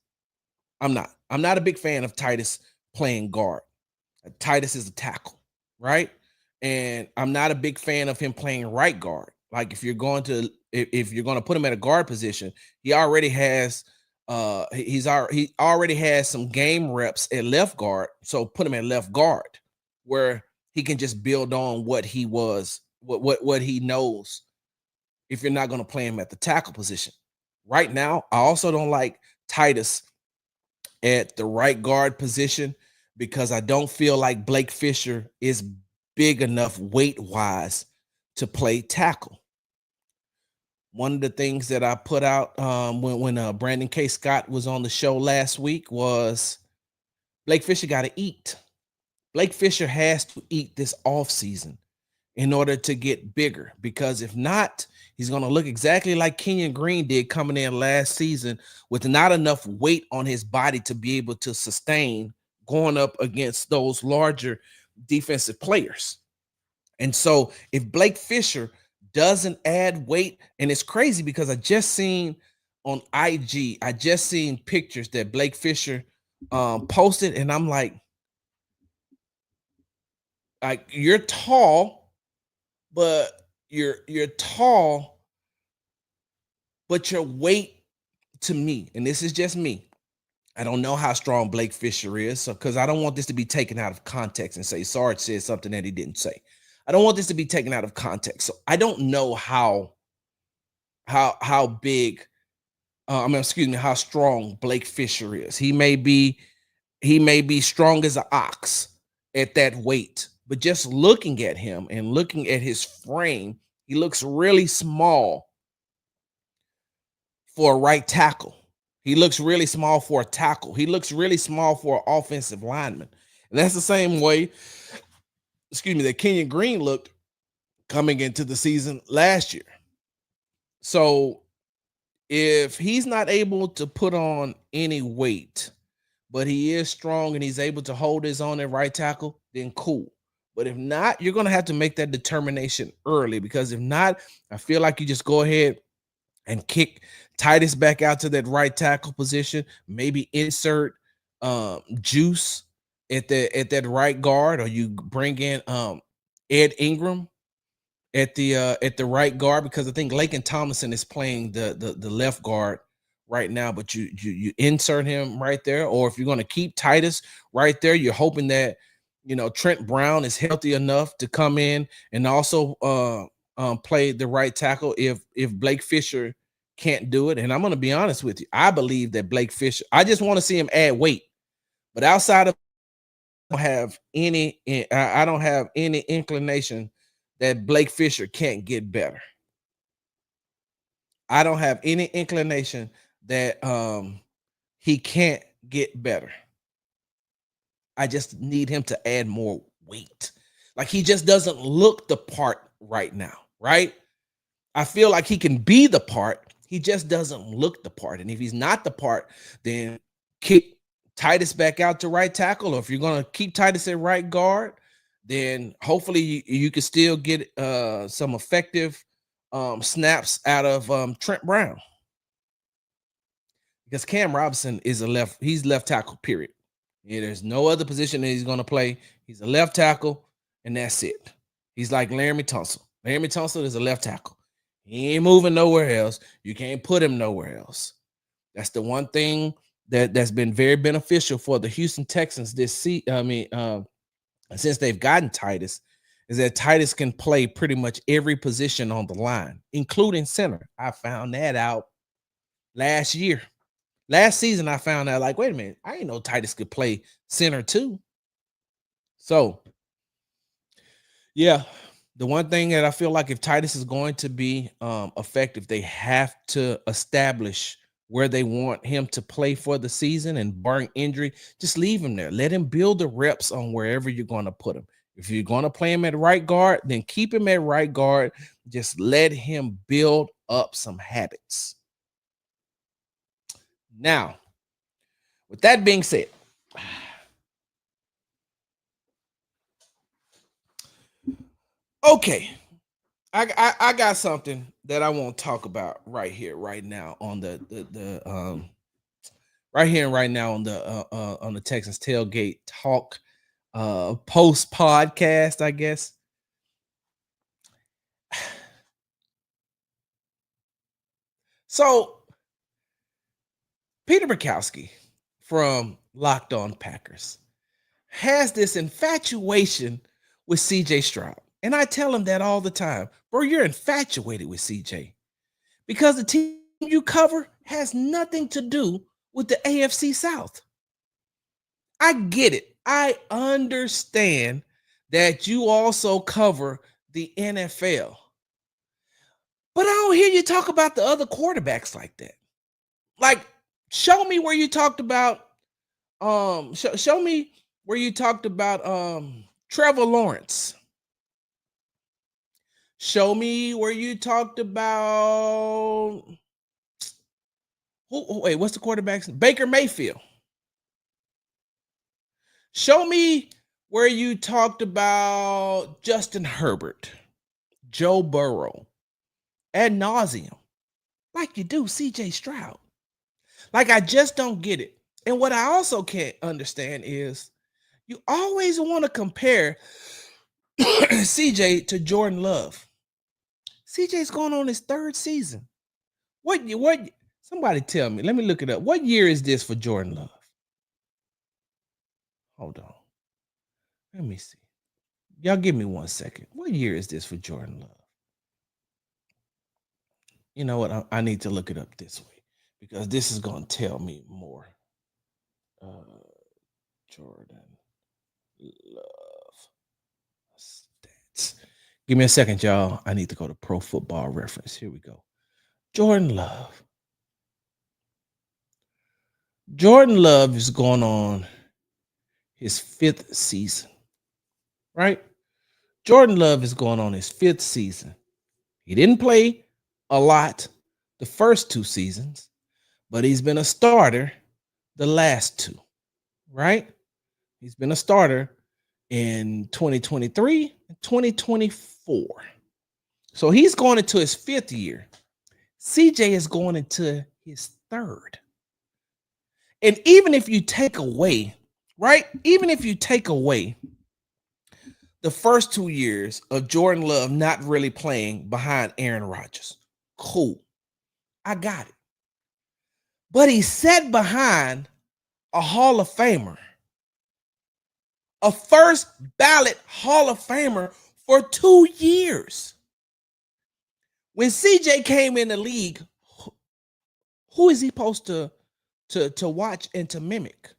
I'm not a big fan of Titus playing guard. Titus is a tackle, right? And I'm not a big fan of him playing right guard. Like if you're going to put him at a guard position, he already has he already has some game reps at left guard. So put him at left guard where he can just build on what he was, what he knows if you're not going to play him at the tackle position. Right now, I also don't like Titus at the right guard position because I don't feel like Blake Fisher is big enough weight-wise to play tackle. One of the things that I put out when Brandon K. Scott was on the show last week was Blake Fisher got to eat. Blake Fisher has to eat this offseason in order to get bigger, because if not, he's going to look exactly like Kenyon Green did coming in last season with not enough weight on his body to be able to sustain going up against those larger defensive players. And so if Blake Fisher doesn't add weight, and it's crazy because I just seen on IG, I just seen pictures that Blake Fisher posted, and I'm like you're tall, but you're tall, but your weight, to me, and this is just me, I don't know how strong Blake Fisher is, so because I don't want this to be taken out of context and say Sarge said something that he didn't say. I don't want this to be taken out of context. So I don't know how big, how strong Blake Fisher is. He may be strong as an ox at that weight, but just looking at him and looking at his frame, he looks really small for a right tackle. He looks really small for a tackle. He looks really small for an offensive lineman. And that's the same way, that Kenyon Green looked coming into the season last year. So if he's not able to put on any weight, but he is strong and he's able to hold his own at right tackle, then cool. But if not, you're going to have to make that determination early, because if not, I feel like you just go ahead and kick Titus back out to that right tackle position, maybe insert Juice at that right guard, or you bring in Ed Ingram at the right guard, because I think Laken Tomlinson is playing the left guard right now, but you insert him right there. Or if you're going to keep Titus right there, you're hoping that Trent Brown is healthy enough to come in and also play the right tackle if Blake Fisher can't do it. And I'm going to be honest with you, I believe that Blake Fisher, I just want to see him add weight, but outside of I don't have any inclination that Blake Fisher can't get better. I don't have any inclination that he can't get better. I just need him to add more weight. Like, he just doesn't look the part right now, right? I feel like he can be the part. He just doesn't look the part. And if he's not the part, then kick Titus back out to right tackle. Or if you're going to keep Titus at right guard, then hopefully you can still get some effective snaps out of Trent Brown. Because Cam Robinson is he's left tackle, period. Yeah, there's no other position that he's going to play. He's a left tackle, and that's it. He's like Laramie Tunsil. Laramie Tunsil is a left tackle. He ain't moving nowhere else. You can't put him nowhere else. That's the one thing that's been very beneficial for the Houston Texans this season. Since they've gotten Titus, is that Titus can play pretty much every position on the line, including center. I found that out last year. Last season, I found out, like, wait a minute, I didn't know Titus could play center too. So, yeah, the one thing that I feel like if Titus is going to be effective, they have to establish where they want him to play for the season, and barring injury, just leave him there. Let him build the reps on wherever you're going to put him. If you're going to play him at right guard, then keep him at right guard. Just let him build up some habits. Now, with that being said, okay, I got something that I want to talk about right here, right now on the right here and right now on the Texans Tailgate Talk post podcast, I guess. So Peter Bukowski from Locked On Packers has this infatuation with CJ Stroud. And I tell him that all the time. Bro, you're infatuated with CJ because the team you cover has nothing to do with the AFC South. I get it. I understand that you also cover the NFL. But I don't hear you talk about the other quarterbacks like that. Like, show me where you talked about show me where you talked about Trevor Lawrence. Show me where you talked about wait, what's the quarterback's name? Baker Mayfield. Show me where you talked about Justin Herbert, Joe Burrow, ad nauseum, like you do CJ Stroud. Like, I just don't get it. And what I also can't understand is you always want to compare CJ to Jordan Love. CJ's going on his third season. What somebody tell me, let me look it up. What year is this for Jordan Love? Hold on. Let me see. Y'all give me 1 second. What year is this for Jordan Love? You know what? I need to look it up this way because this is going to tell me more. Jordan Love stats. Give me a second, y'all. I need to go to Pro Football Reference. Here we go. Jordan Love. Jordan Love is going on his 5th season, right? Jordan Love is going on his 5th season. He didn't play a lot the first 2 seasons, but he's been a starter the last 2, right? He's been a starter in 2023 and 2024. So he's going into his 5th year. CJ is going into his 3rd. And even if you take away, right? Even if you take away the first 2 years of Jordan Love not really playing behind Aaron Rodgers, cool. I got it. But he sat behind a Hall of Famer, a first ballot Hall of Famer for 2 years. When CJ came in the league, who is he supposed to watch and to mimic?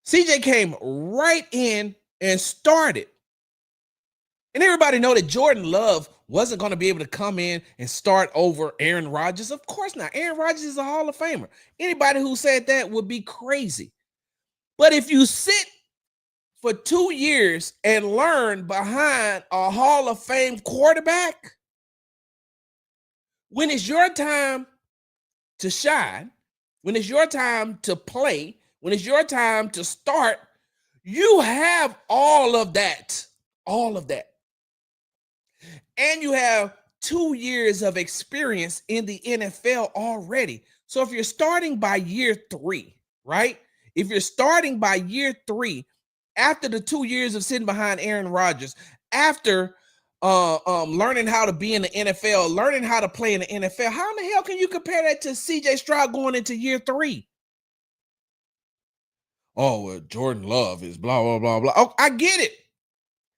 CJ came right in and started. And everybody know that Jordan Love wasn't going to be able to come in and start over Aaron Rodgers. Of course not. Aaron Rodgers is a Hall of Famer. Anybody who said that would be crazy. But if you sit for 2 years and learn behind a Hall of Fame quarterback, when it's your time to shine, when it's your time to play, when it's your time to start, you have all of that. And you have 2 years of experience in the NFL already. So if you're starting by year 3, right? If you're starting by year 3, after the 2 years of sitting behind Aaron Rodgers, after learning how to be in the NFL, learning how to play in the NFL, how in the hell can you compare that to CJ Stroud going into year 3? Oh, well, Jordan Love is blah, blah, blah, blah. Oh, I get it.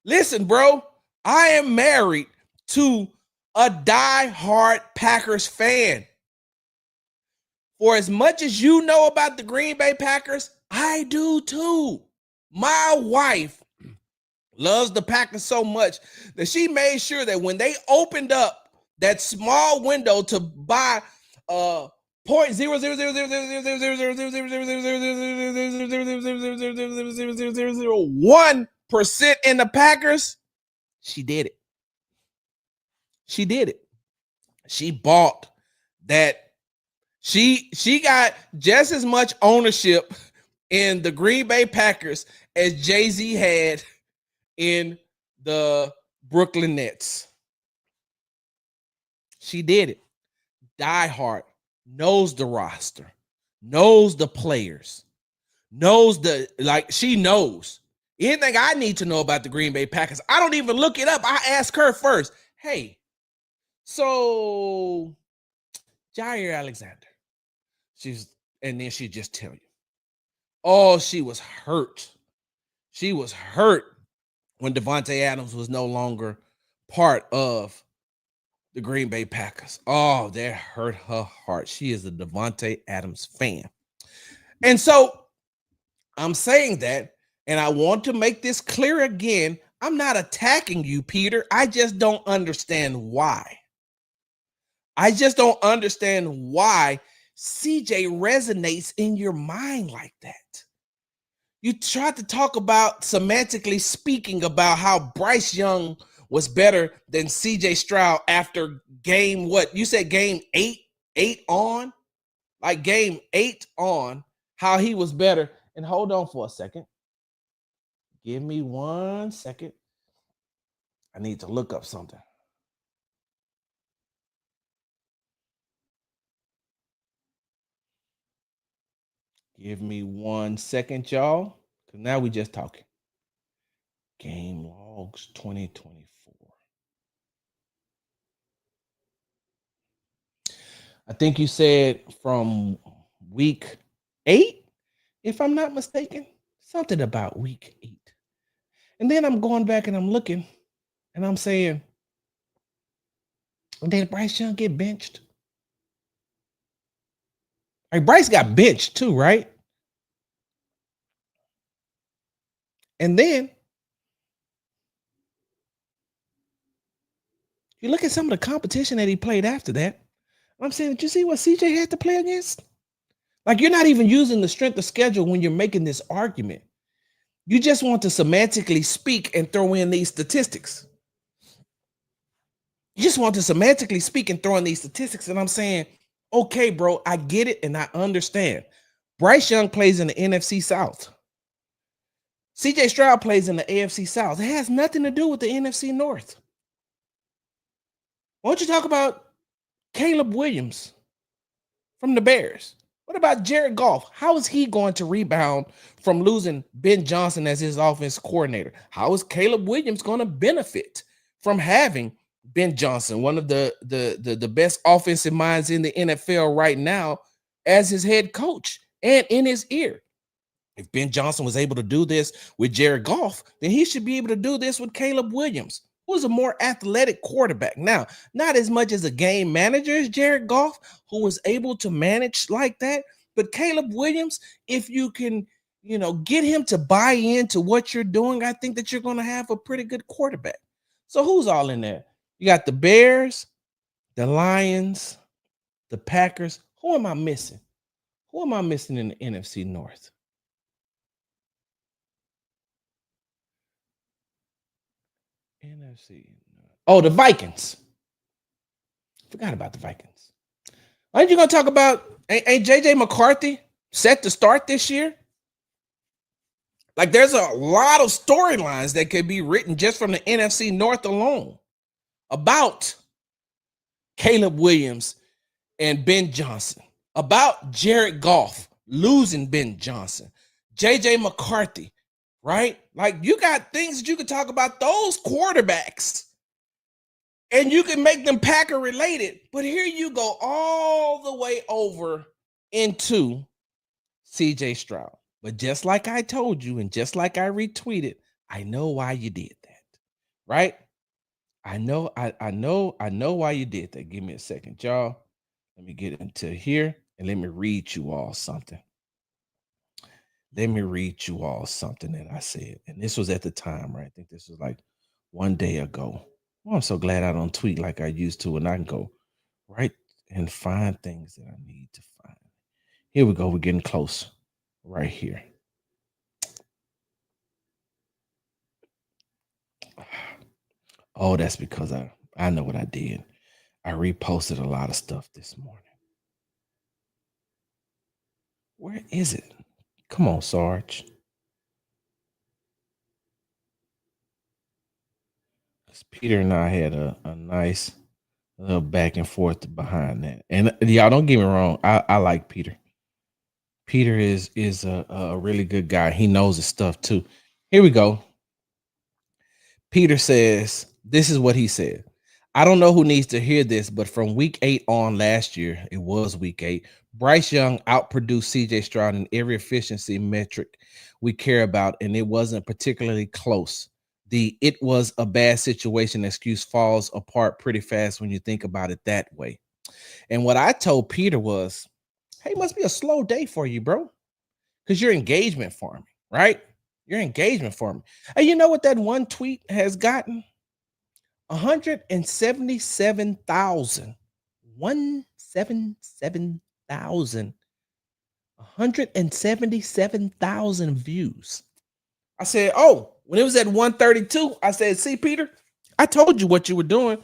Listen, bro, I am married to a diehard Packers fan. For as much as you know about the Green Bay Packers, I do too. My wife loves the Packers so much that she made sure that when they opened up that small window to buy 0.00001% in the Packers, she did it. She did it. She bought that She got just as much ownership in the Green Bay Packers as Jay-Z had in the Brooklyn Nets. She did it. Die hard, knows the roster, knows the players, knows she knows. Anything I need to know about the Green Bay Packers, I don't even look it up. I ask her first. Hey, so Jair Alexander. And then she just tell you. Oh, she was hurt. She was hurt when Devontae Adams was no longer part of the Green Bay Packers. Oh, that hurt her heart. She is a Devontae Adams fan. And so I'm saying that, and I want to make this clear again. I'm not attacking you, Peter. I just don't understand why. I just don't understand why CJ resonates in your mind like that. You tried to talk about, semantically speaking, about how Bryce Young was better than CJ Stroud after game, what? You said game 8 on? Like game 8 on, how he was better. And hold on for a second. Give me 1 second. I need to look up something. Give me 1 second, y'all. Because now we just talking. Game logs 2024. I think you said from week 8, if I'm not mistaken. Something about week 8. And then I'm going back and I'm looking and I'm saying, did Bryce Young get benched? Like, Bryce got benched too, right? And then you look at some of the competition that he played after that. I'm saying, did you see what CJ had to play against? Like, you're not even using the strength of schedule when you're making this argument. You just want to semantically speak and throw in these statistics. You just want to semantically speak and throw in these statistics. And I'm saying, okay, bro, I get it and I understand. Bryce Young plays in the NFC South. CJ Stroud plays in the AFC South. It has nothing to do with the NFC North. Why don't you talk about Caleb Williams from the Bears? What about Jared Goff? How is he going to rebound from losing Ben Johnson as his offense coordinator? How is Caleb Williams going to benefit from having Ben Johnson, one of the best offensive minds in the NFL right now, as his head coach and in his ear? If Ben Johnson was able to do this with Jared Goff, then he should be able to do this with Caleb Williams, who is a more athletic quarterback. Now, not as much as a game manager as Jared Goff, who was able to manage like that. But Caleb Williams, if you can, get him to buy into what you're doing, I think that you're going to have a pretty good quarterback. So who's all in there? You got the Bears, the Lions, the Packers. Who am I missing? Who am I missing in the NFC North? NFC. Oh, the Vikings. Forgot about the Vikings. Aren't you going to talk about, ain't JJ McCarthy set to start this year? Like, there's a lot of storylines that could be written just from the NFC North alone about Caleb Williams and Ben Johnson, about Jared Goff losing Ben Johnson, JJ McCarthy, right? Like, you got things that you could talk about those quarterbacks, and you can make them Packer related. But here you go all the way over into CJ Stroud. But just like I told you, and just like I retweeted, I know why you did that, right? I know why you did that. Give me a second, y'all. Let me get into here and let me read you all something. Let me read you all something that I said. And this was at the time, right? I think this was like one day ago. Well, I'm so glad I don't tweet like I used to, and I can go right and find things that I need to find. Here we go. We're getting close right here. Oh, that's because I know what I did. I reposted a lot of stuff this morning. Where is it? Come on, Sarge. Peter and I had a nice little back and forth behind that. And y'all don't get me wrong, I like Peter. Peter is a really good guy. He knows his stuff too. Here we go. Peter says, this is what he said. I don't know who needs to hear this, but from week 8 on last year, it was week 8, Bryce Young outproduced CJ Stroud in every efficiency metric we care about, and it wasn't particularly close. The "it was a bad situation" excuse falls apart pretty fast when you think about it that way. And what I told Peter was, hey, it must be a slow day for you, bro, because you're engagement farming, right? You're engagement farming. And you know what that one tweet has gotten? 177,000. 177,000. 177,000 views. I said, oh, when it was at 132, I said, see, Peter, I told you what you were doing.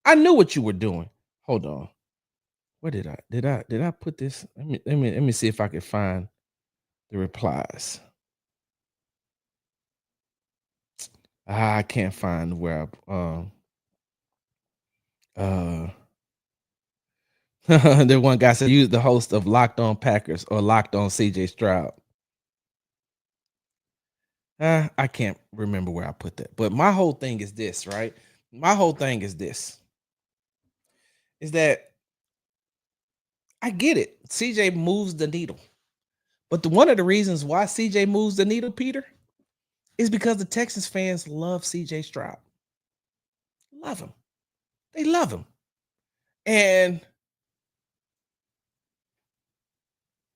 I knew what you were doing. Hold on. Where did I put this? Let me see if I can find the replies. I can't find where the one guy said use the host of Locked On Packers or Locked On CJ Stroud. I can't remember where I put that. But my whole thing is this, right? My whole thing is this. Is that I get it. CJ moves the needle. But one of the reasons why CJ moves the needle, Peter, is because the Texans fans love CJ Stroud. Love him. They love him. And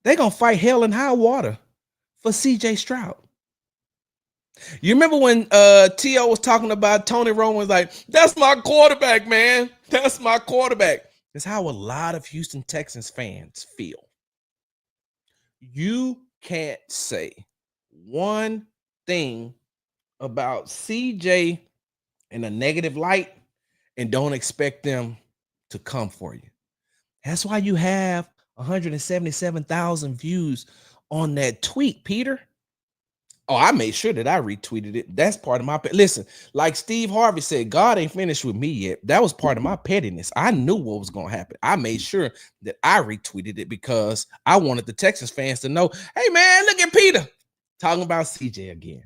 they're going to fight hell and high water for CJ Stroud. You remember when T.O. was talking about Tony Romo was like, that's my quarterback, man. That's my quarterback. That's how a lot of Houston Texans fans feel. You can't say one thing about CJ in a negative light and don't expect them to come for you. That's why you have 177,000 views on that tweet, Peter. Oh, I made sure that I retweeted it. That's part of my listen. Like Steve Harvey said, God ain't finished with me yet. That was part of my pettiness. I knew what was going to happen. I made sure that I retweeted it because I wanted the Texas fans to know, hey man, look at Peter talking about CJ again.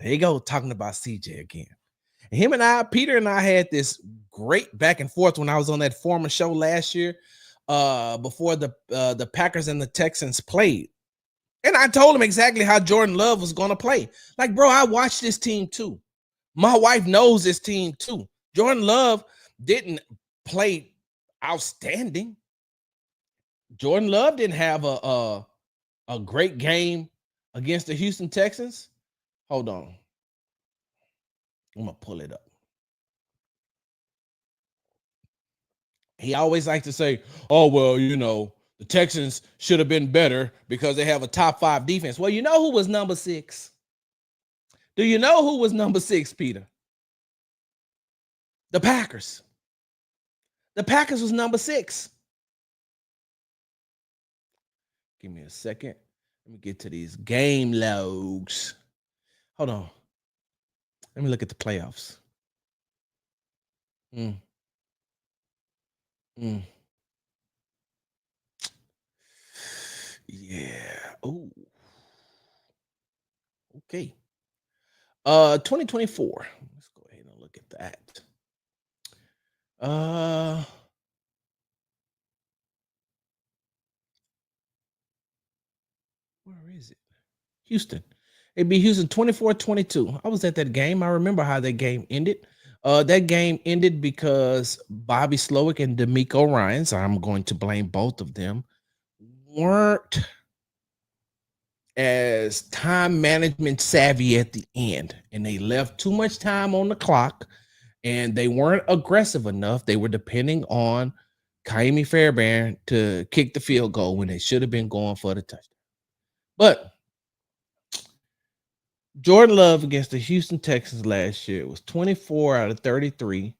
There you go, talking about CJ again. And him and I, Peter and I, had this great back and forth when I was on that former show last year, before the Packers and the Texans played. And I told him exactly how Jordan Love was going to play. Like, bro, I watched this team too. My wife knows this team too. Jordan Love didn't play outstanding. Jordan Love didn't have a great game against the Houston Texans. Hold on. I'm going to pull it up. He always likes to say, oh, well, you know, the Texans should have been better because they have a top 5 defense. Well, you know who was number 6? Do you know who was number 6, Peter? The Packers. The Packers was number 6. Give me a second. Let me get to these game logs. Hold on. Let me look at the playoffs. Yeah. Oh. Okay. 2024. Let's go ahead and look at that. Where is it? Houston. It'd be Houston 24-22. I was at that game. I remember how that game ended. That game ended because Bobby Slowick and D'Amico Ryans, I'm going to blame both of them, weren't as time management savvy at the end, and they left too much time on the clock, and they weren't aggressive enough. They were depending on Kaimi Fairbairn to kick the field goal when they should have been going for the touchdown. But Jordan Love against the Houston Texans last year was 24 out of 33,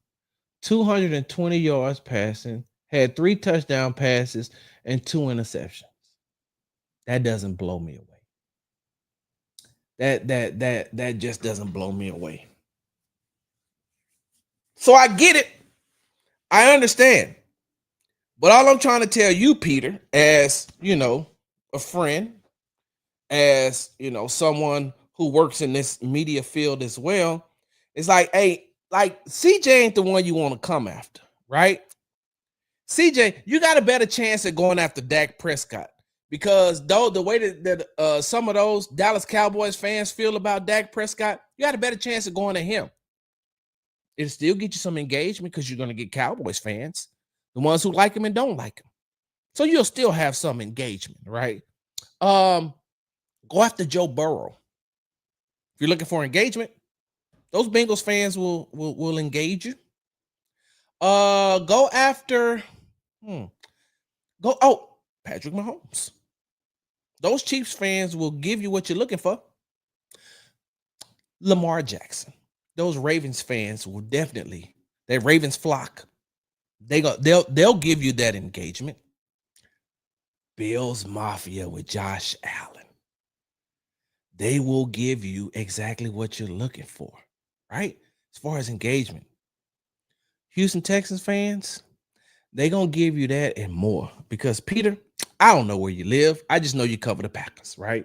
220 yards passing, had 3 touchdown passes and 2 interceptions. That doesn't blow me away. That just doesn't blow me away. So I get it. I understand. But all I'm trying to tell you, Peter, as a friend, as someone who works in this media field as well, it's like, hey, like CJ ain't the one you want to come after, right? CJ, you got a better chance at going after Dak Prescott because though the way that some of those Dallas Cowboys fans feel about Dak Prescott, you got a better chance of going to him. It'll still get you some engagement because you're going to get Cowboys fans, the ones who like him and don't like him. So you'll still have some engagement, right? Go after Joe Burrow. If you're looking for engagement, those Bengals fans will engage you. Go after Patrick Mahomes. Those Chiefs fans will give you what you're looking for. Lamar Jackson. Those Ravens fans will definitely, that Ravens flock, they'll give you that engagement. Bills Mafia with Josh Allen. They will give you exactly what you're looking for, right? As far as engagement. Houston Texans fans, they're going to give you that and more because, Peter, I don't know where you live. I just know you cover the Packers, right?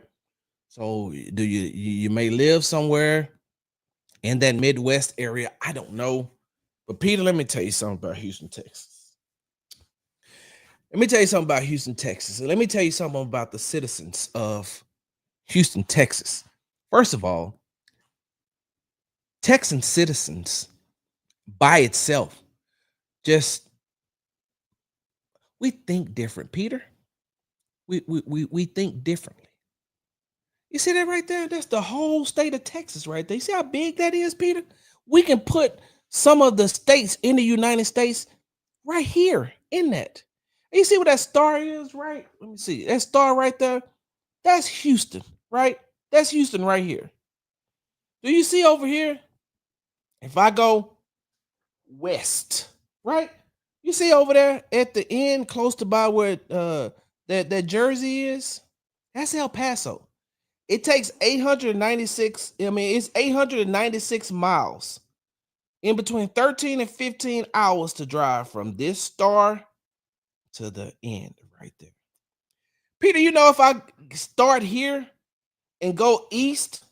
So do you may live somewhere in that Midwest area. I don't know. But, Peter, let me tell you something about Houston, Texas. Let me tell you something about Houston, Texas. Let me tell you something about the citizens of Houston, Texas. First of all, Texan citizens by itself, we think different, Peter. We think differently. You see that right there? That's the whole state of Texas right there. You see how big that is, Peter? We can put some of the states in the United States right here in that. And you see what that star is, right? Let me see. That star right there, that's Houston, right? That's Houston right here. Do you see over here? If I go west, right? You see over there at the end, close to by where that Jersey is? That's El Paso. It takes 896. I mean, it's 896 miles in between 13 and 15 hours to drive from this star to the end right there. Peter, if I start here and go east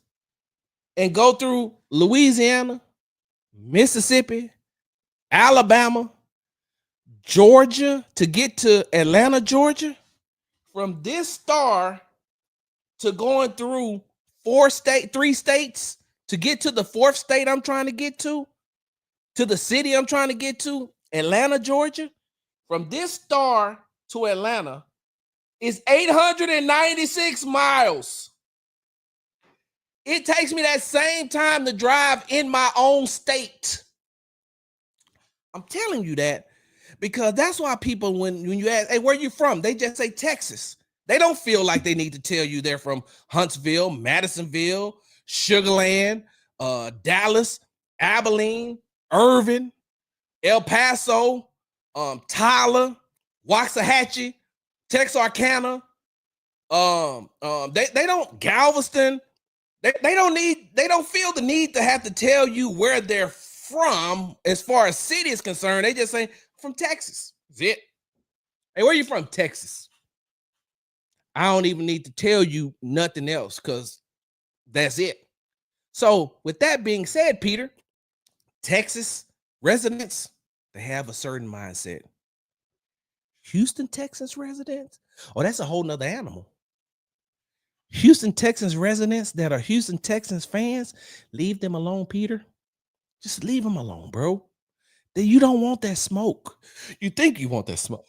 and go through Louisiana, Mississippi, Alabama, Georgia to get to Atlanta, Georgia, from this star to going through three states to get to the fourth state I'm trying to get to the city I'm trying to get to, Atlanta, Georgia, from this star to Atlanta is 896 miles. It takes me that same time to drive in my own state. I'm telling you that because that's why people, when you ask, hey, where you from? They just say Texas. They don't feel like they need to tell you they're from Huntsville, Madisonville, Sugar Land, Dallas, Abilene, Irvin, El Paso, Tyler, Waxahachie, Texarkana. They don't Galveston. They don't feel the need to have to tell you where they're from as far as city is concerned. They just say from Texas. That's it. Hey, where you from? Texas. I don't even need to tell you nothing else because that's it. So with that being said, Peter, Texas residents, they have a certain mindset. Houston, Texas residents? Oh, that's a whole nother animal. Houston, Texans residents that are Houston Texans fans, leave them alone, Peter. Just leave them alone, bro. You don't want that smoke. You think you want that smoke.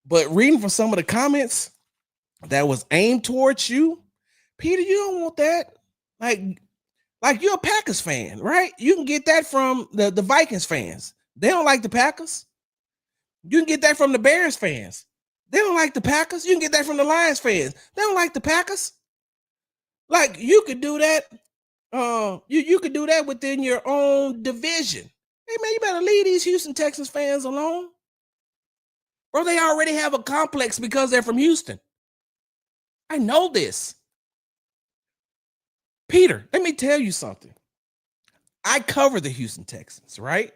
But reading from some of the comments that was aimed towards you, Peter, you don't want that. Like you're a Packers fan, right? You can get that from the Vikings fans. They don't like the Packers. You can get that from the Bears fans. They don't like the Packers. You can get that from the Lions fans. They don't like the Packers. Like you could do that. You could do that within your own division. Hey man, you better leave these Houston Texans fans alone. Bro, they already have a complex because they're from Houston. I know this. Peter, let me tell you something. I cover the Houston Texans, right?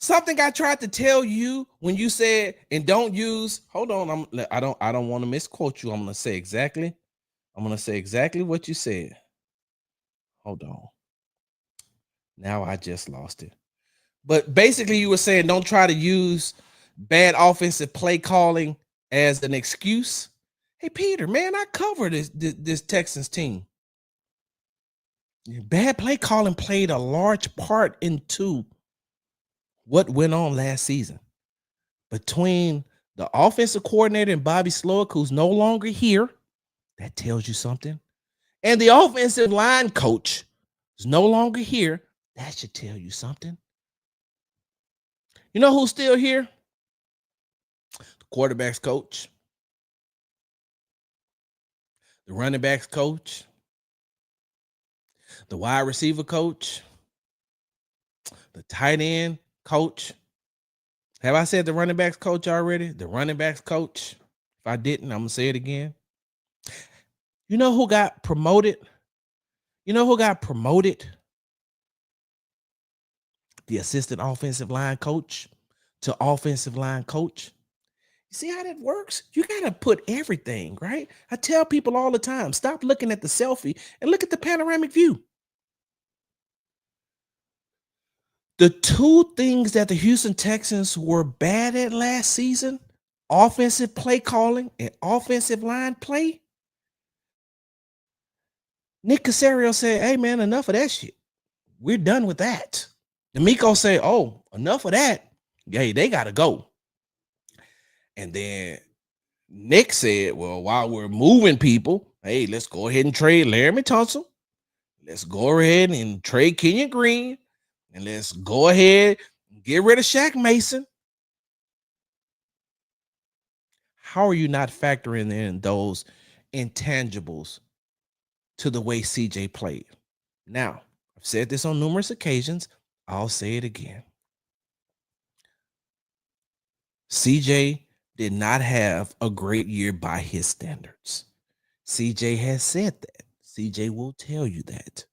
Something I tried to tell you when you said, and don't use, hold on, I don't want to misquote you. I'm gonna say exactly what you said. Hold on. Now I just lost it. But basically, you were saying don't try to use bad offensive play calling as an excuse. Hey, Peter, man, I cover this Texans team. Bad play calling played a large part into what went on last season between the offensive coordinator and Bobby Slowick, who's no longer here. That tells you something. And the offensive line coach is no longer here. That should tell you something. You know who's still here? The quarterback's coach, the running backs coach, the wide receiver coach, the tight end coach. Have I said the running backs coach already? The running backs coach. If I didn't, I'm going to say it again. You know who got promoted? The assistant offensive line coach to offensive line coach. You see how that works? You got to put everything, right? I tell people all the time, stop looking at the selfie and look at the panoramic view. The two things that the Houston Texans were bad at last season, offensive play calling and offensive line play. Nick Casario said, hey, man, enough of that shit. We're done with that. D'Amico said, oh, enough of that. Yeah, they got to go. And then Nick said, well, while we're moving people, hey, let's go ahead and trade Laramie Tunsil. Let's go ahead and trade Kenyon Green. And let's go ahead and get rid of Shaq Mason. How are you not factoring in those intangibles to the way CJ played? Now, I've said this on numerous occasions. I'll say it again. CJ did not have a great year by his standards. CJ has said that. CJ will tell you that.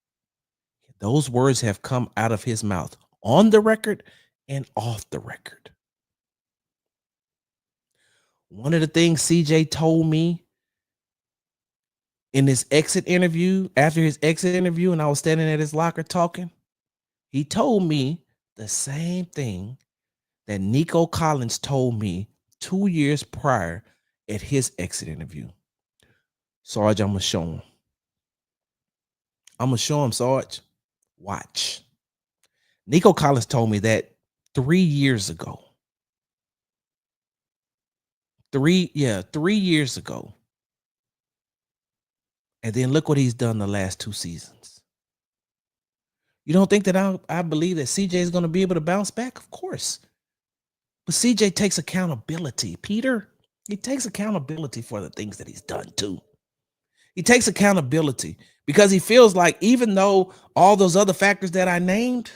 Those words have come out of his mouth on the record and off the record. One of the things CJ told me in his exit interview, after his exit interview, and I was standing at his locker talking, he told me the same thing that Nico Collins told me 2 years prior at his exit interview. Sarge, I'm going to show him. I'm going to show him, Sarge. Watch. Nico Collins told me that 3 years ago. 3 years ago. And then look what he's done the last 2 seasons. You don't think that I believe that CJ is going to be able to bounce back? Of course. But CJ takes accountability, Peter. He takes accountability for the things that he's done too. He takes accountability because he feels like even though all those other factors that I named,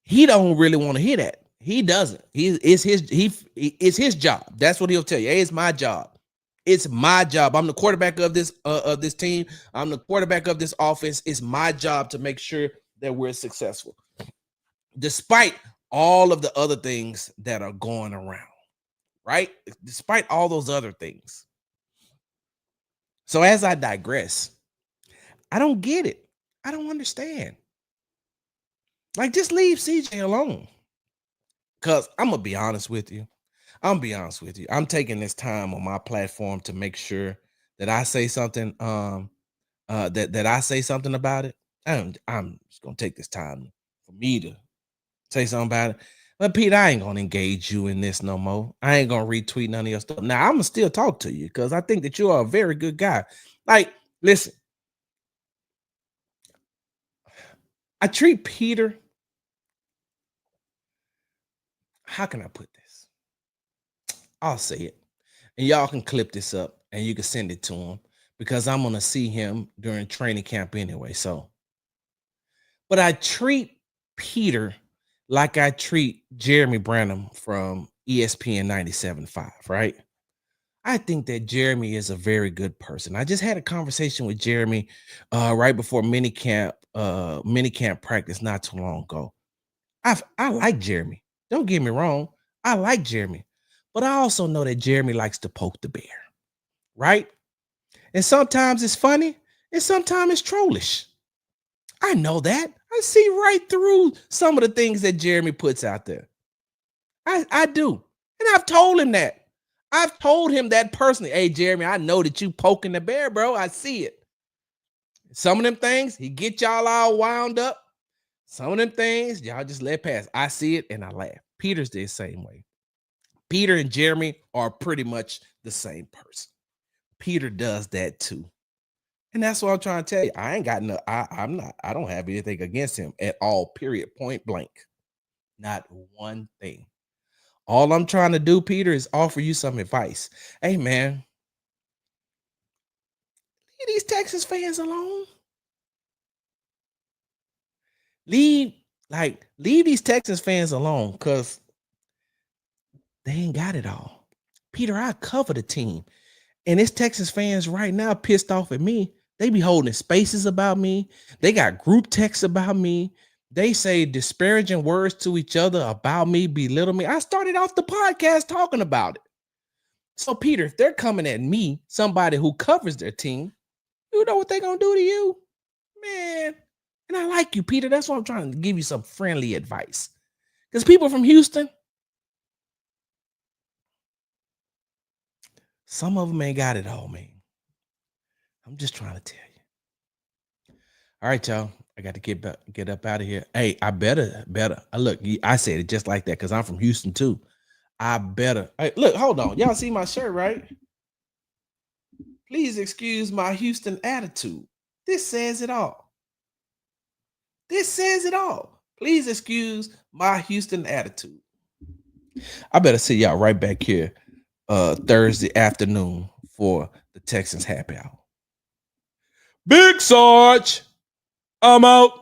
he don't really want to hear that. He doesn't. It's his job. That's what he'll tell you. Hey, it's my job. It's my job. I'm the quarterback of this team. I'm the quarterback of this offense. It's my job to make sure that we're successful, despite all of the other things that are going around, right? Despite all those other things. So as I digress, I don't get it. I don't understand. Like, just leave CJ alone. Because I'm going to be honest with you. I'm taking this time on my platform to make sure that I say something, that I say something about it. I'm just going to take this time for me to say something about it. But Pete, I ain't going to engage you in this no more. I ain't going to retweet none of your stuff. Now, I'm going to still talk to you because I think that you are a very good guy. Like, listen, I treat Peter, how can I put this? I'll say it. And y'all can clip this up and you can send it to him because I'm going to see him during training camp anyway. So, but I treat Peter like I treat Jeremy Branham from ESPN 97.5, right? I think that Jeremy is a very good person. I just had a conversation with Jeremy right before minicamp practice not too long ago. I like Jeremy. Don't get me wrong. I like Jeremy. But I also know that Jeremy likes to poke the bear, right? And sometimes it's funny, and sometimes it's trollish. I know that. I see right through some of the things that Jeremy puts out there. I do. And I've told him that. I've told him that personally. Hey, Jeremy, I know that you poking the bear, bro. I see it. Some of them things, he get y'all all wound up. Some of them things, y'all just let pass. I see it and I laugh. Peter's the same way. Peter and Jeremy are pretty much the same person. Peter does that too. And that's what I'm trying to tell you. I ain't got no, I don't have anything against him at all, period, point blank. Not one thing. All I'm trying to do, Peter, is offer you some advice. Hey, man, leave these Texas fans alone. Leave these Texas fans alone because they ain't got it all. Peter, I cover the team. And it's Texas fans right now pissed off at me. They be holding spaces about me. They got group texts about me. They say disparaging words to each other about me, belittle me. I started off the podcast talking about it. So, Peter, if they're coming at me, somebody who covers their team, you know what they're going to do to you? Man, and I like you, Peter. That's why I'm trying to give you some friendly advice. Because people from Houston, some of them ain't got it all, man. I'm just trying to tell you. All right, y'all. I got to get up out of here. Hey, I better. Look, I said it just like that because I'm from Houston too. I better. Hey, look, hold on. Y'all see my shirt, right? Please excuse my Houston attitude. This says it all. This says it all. Please excuse my Houston attitude. I better see y'all right back here Thursday afternoon for the Texans happy hour. Big Sarge, I'm out.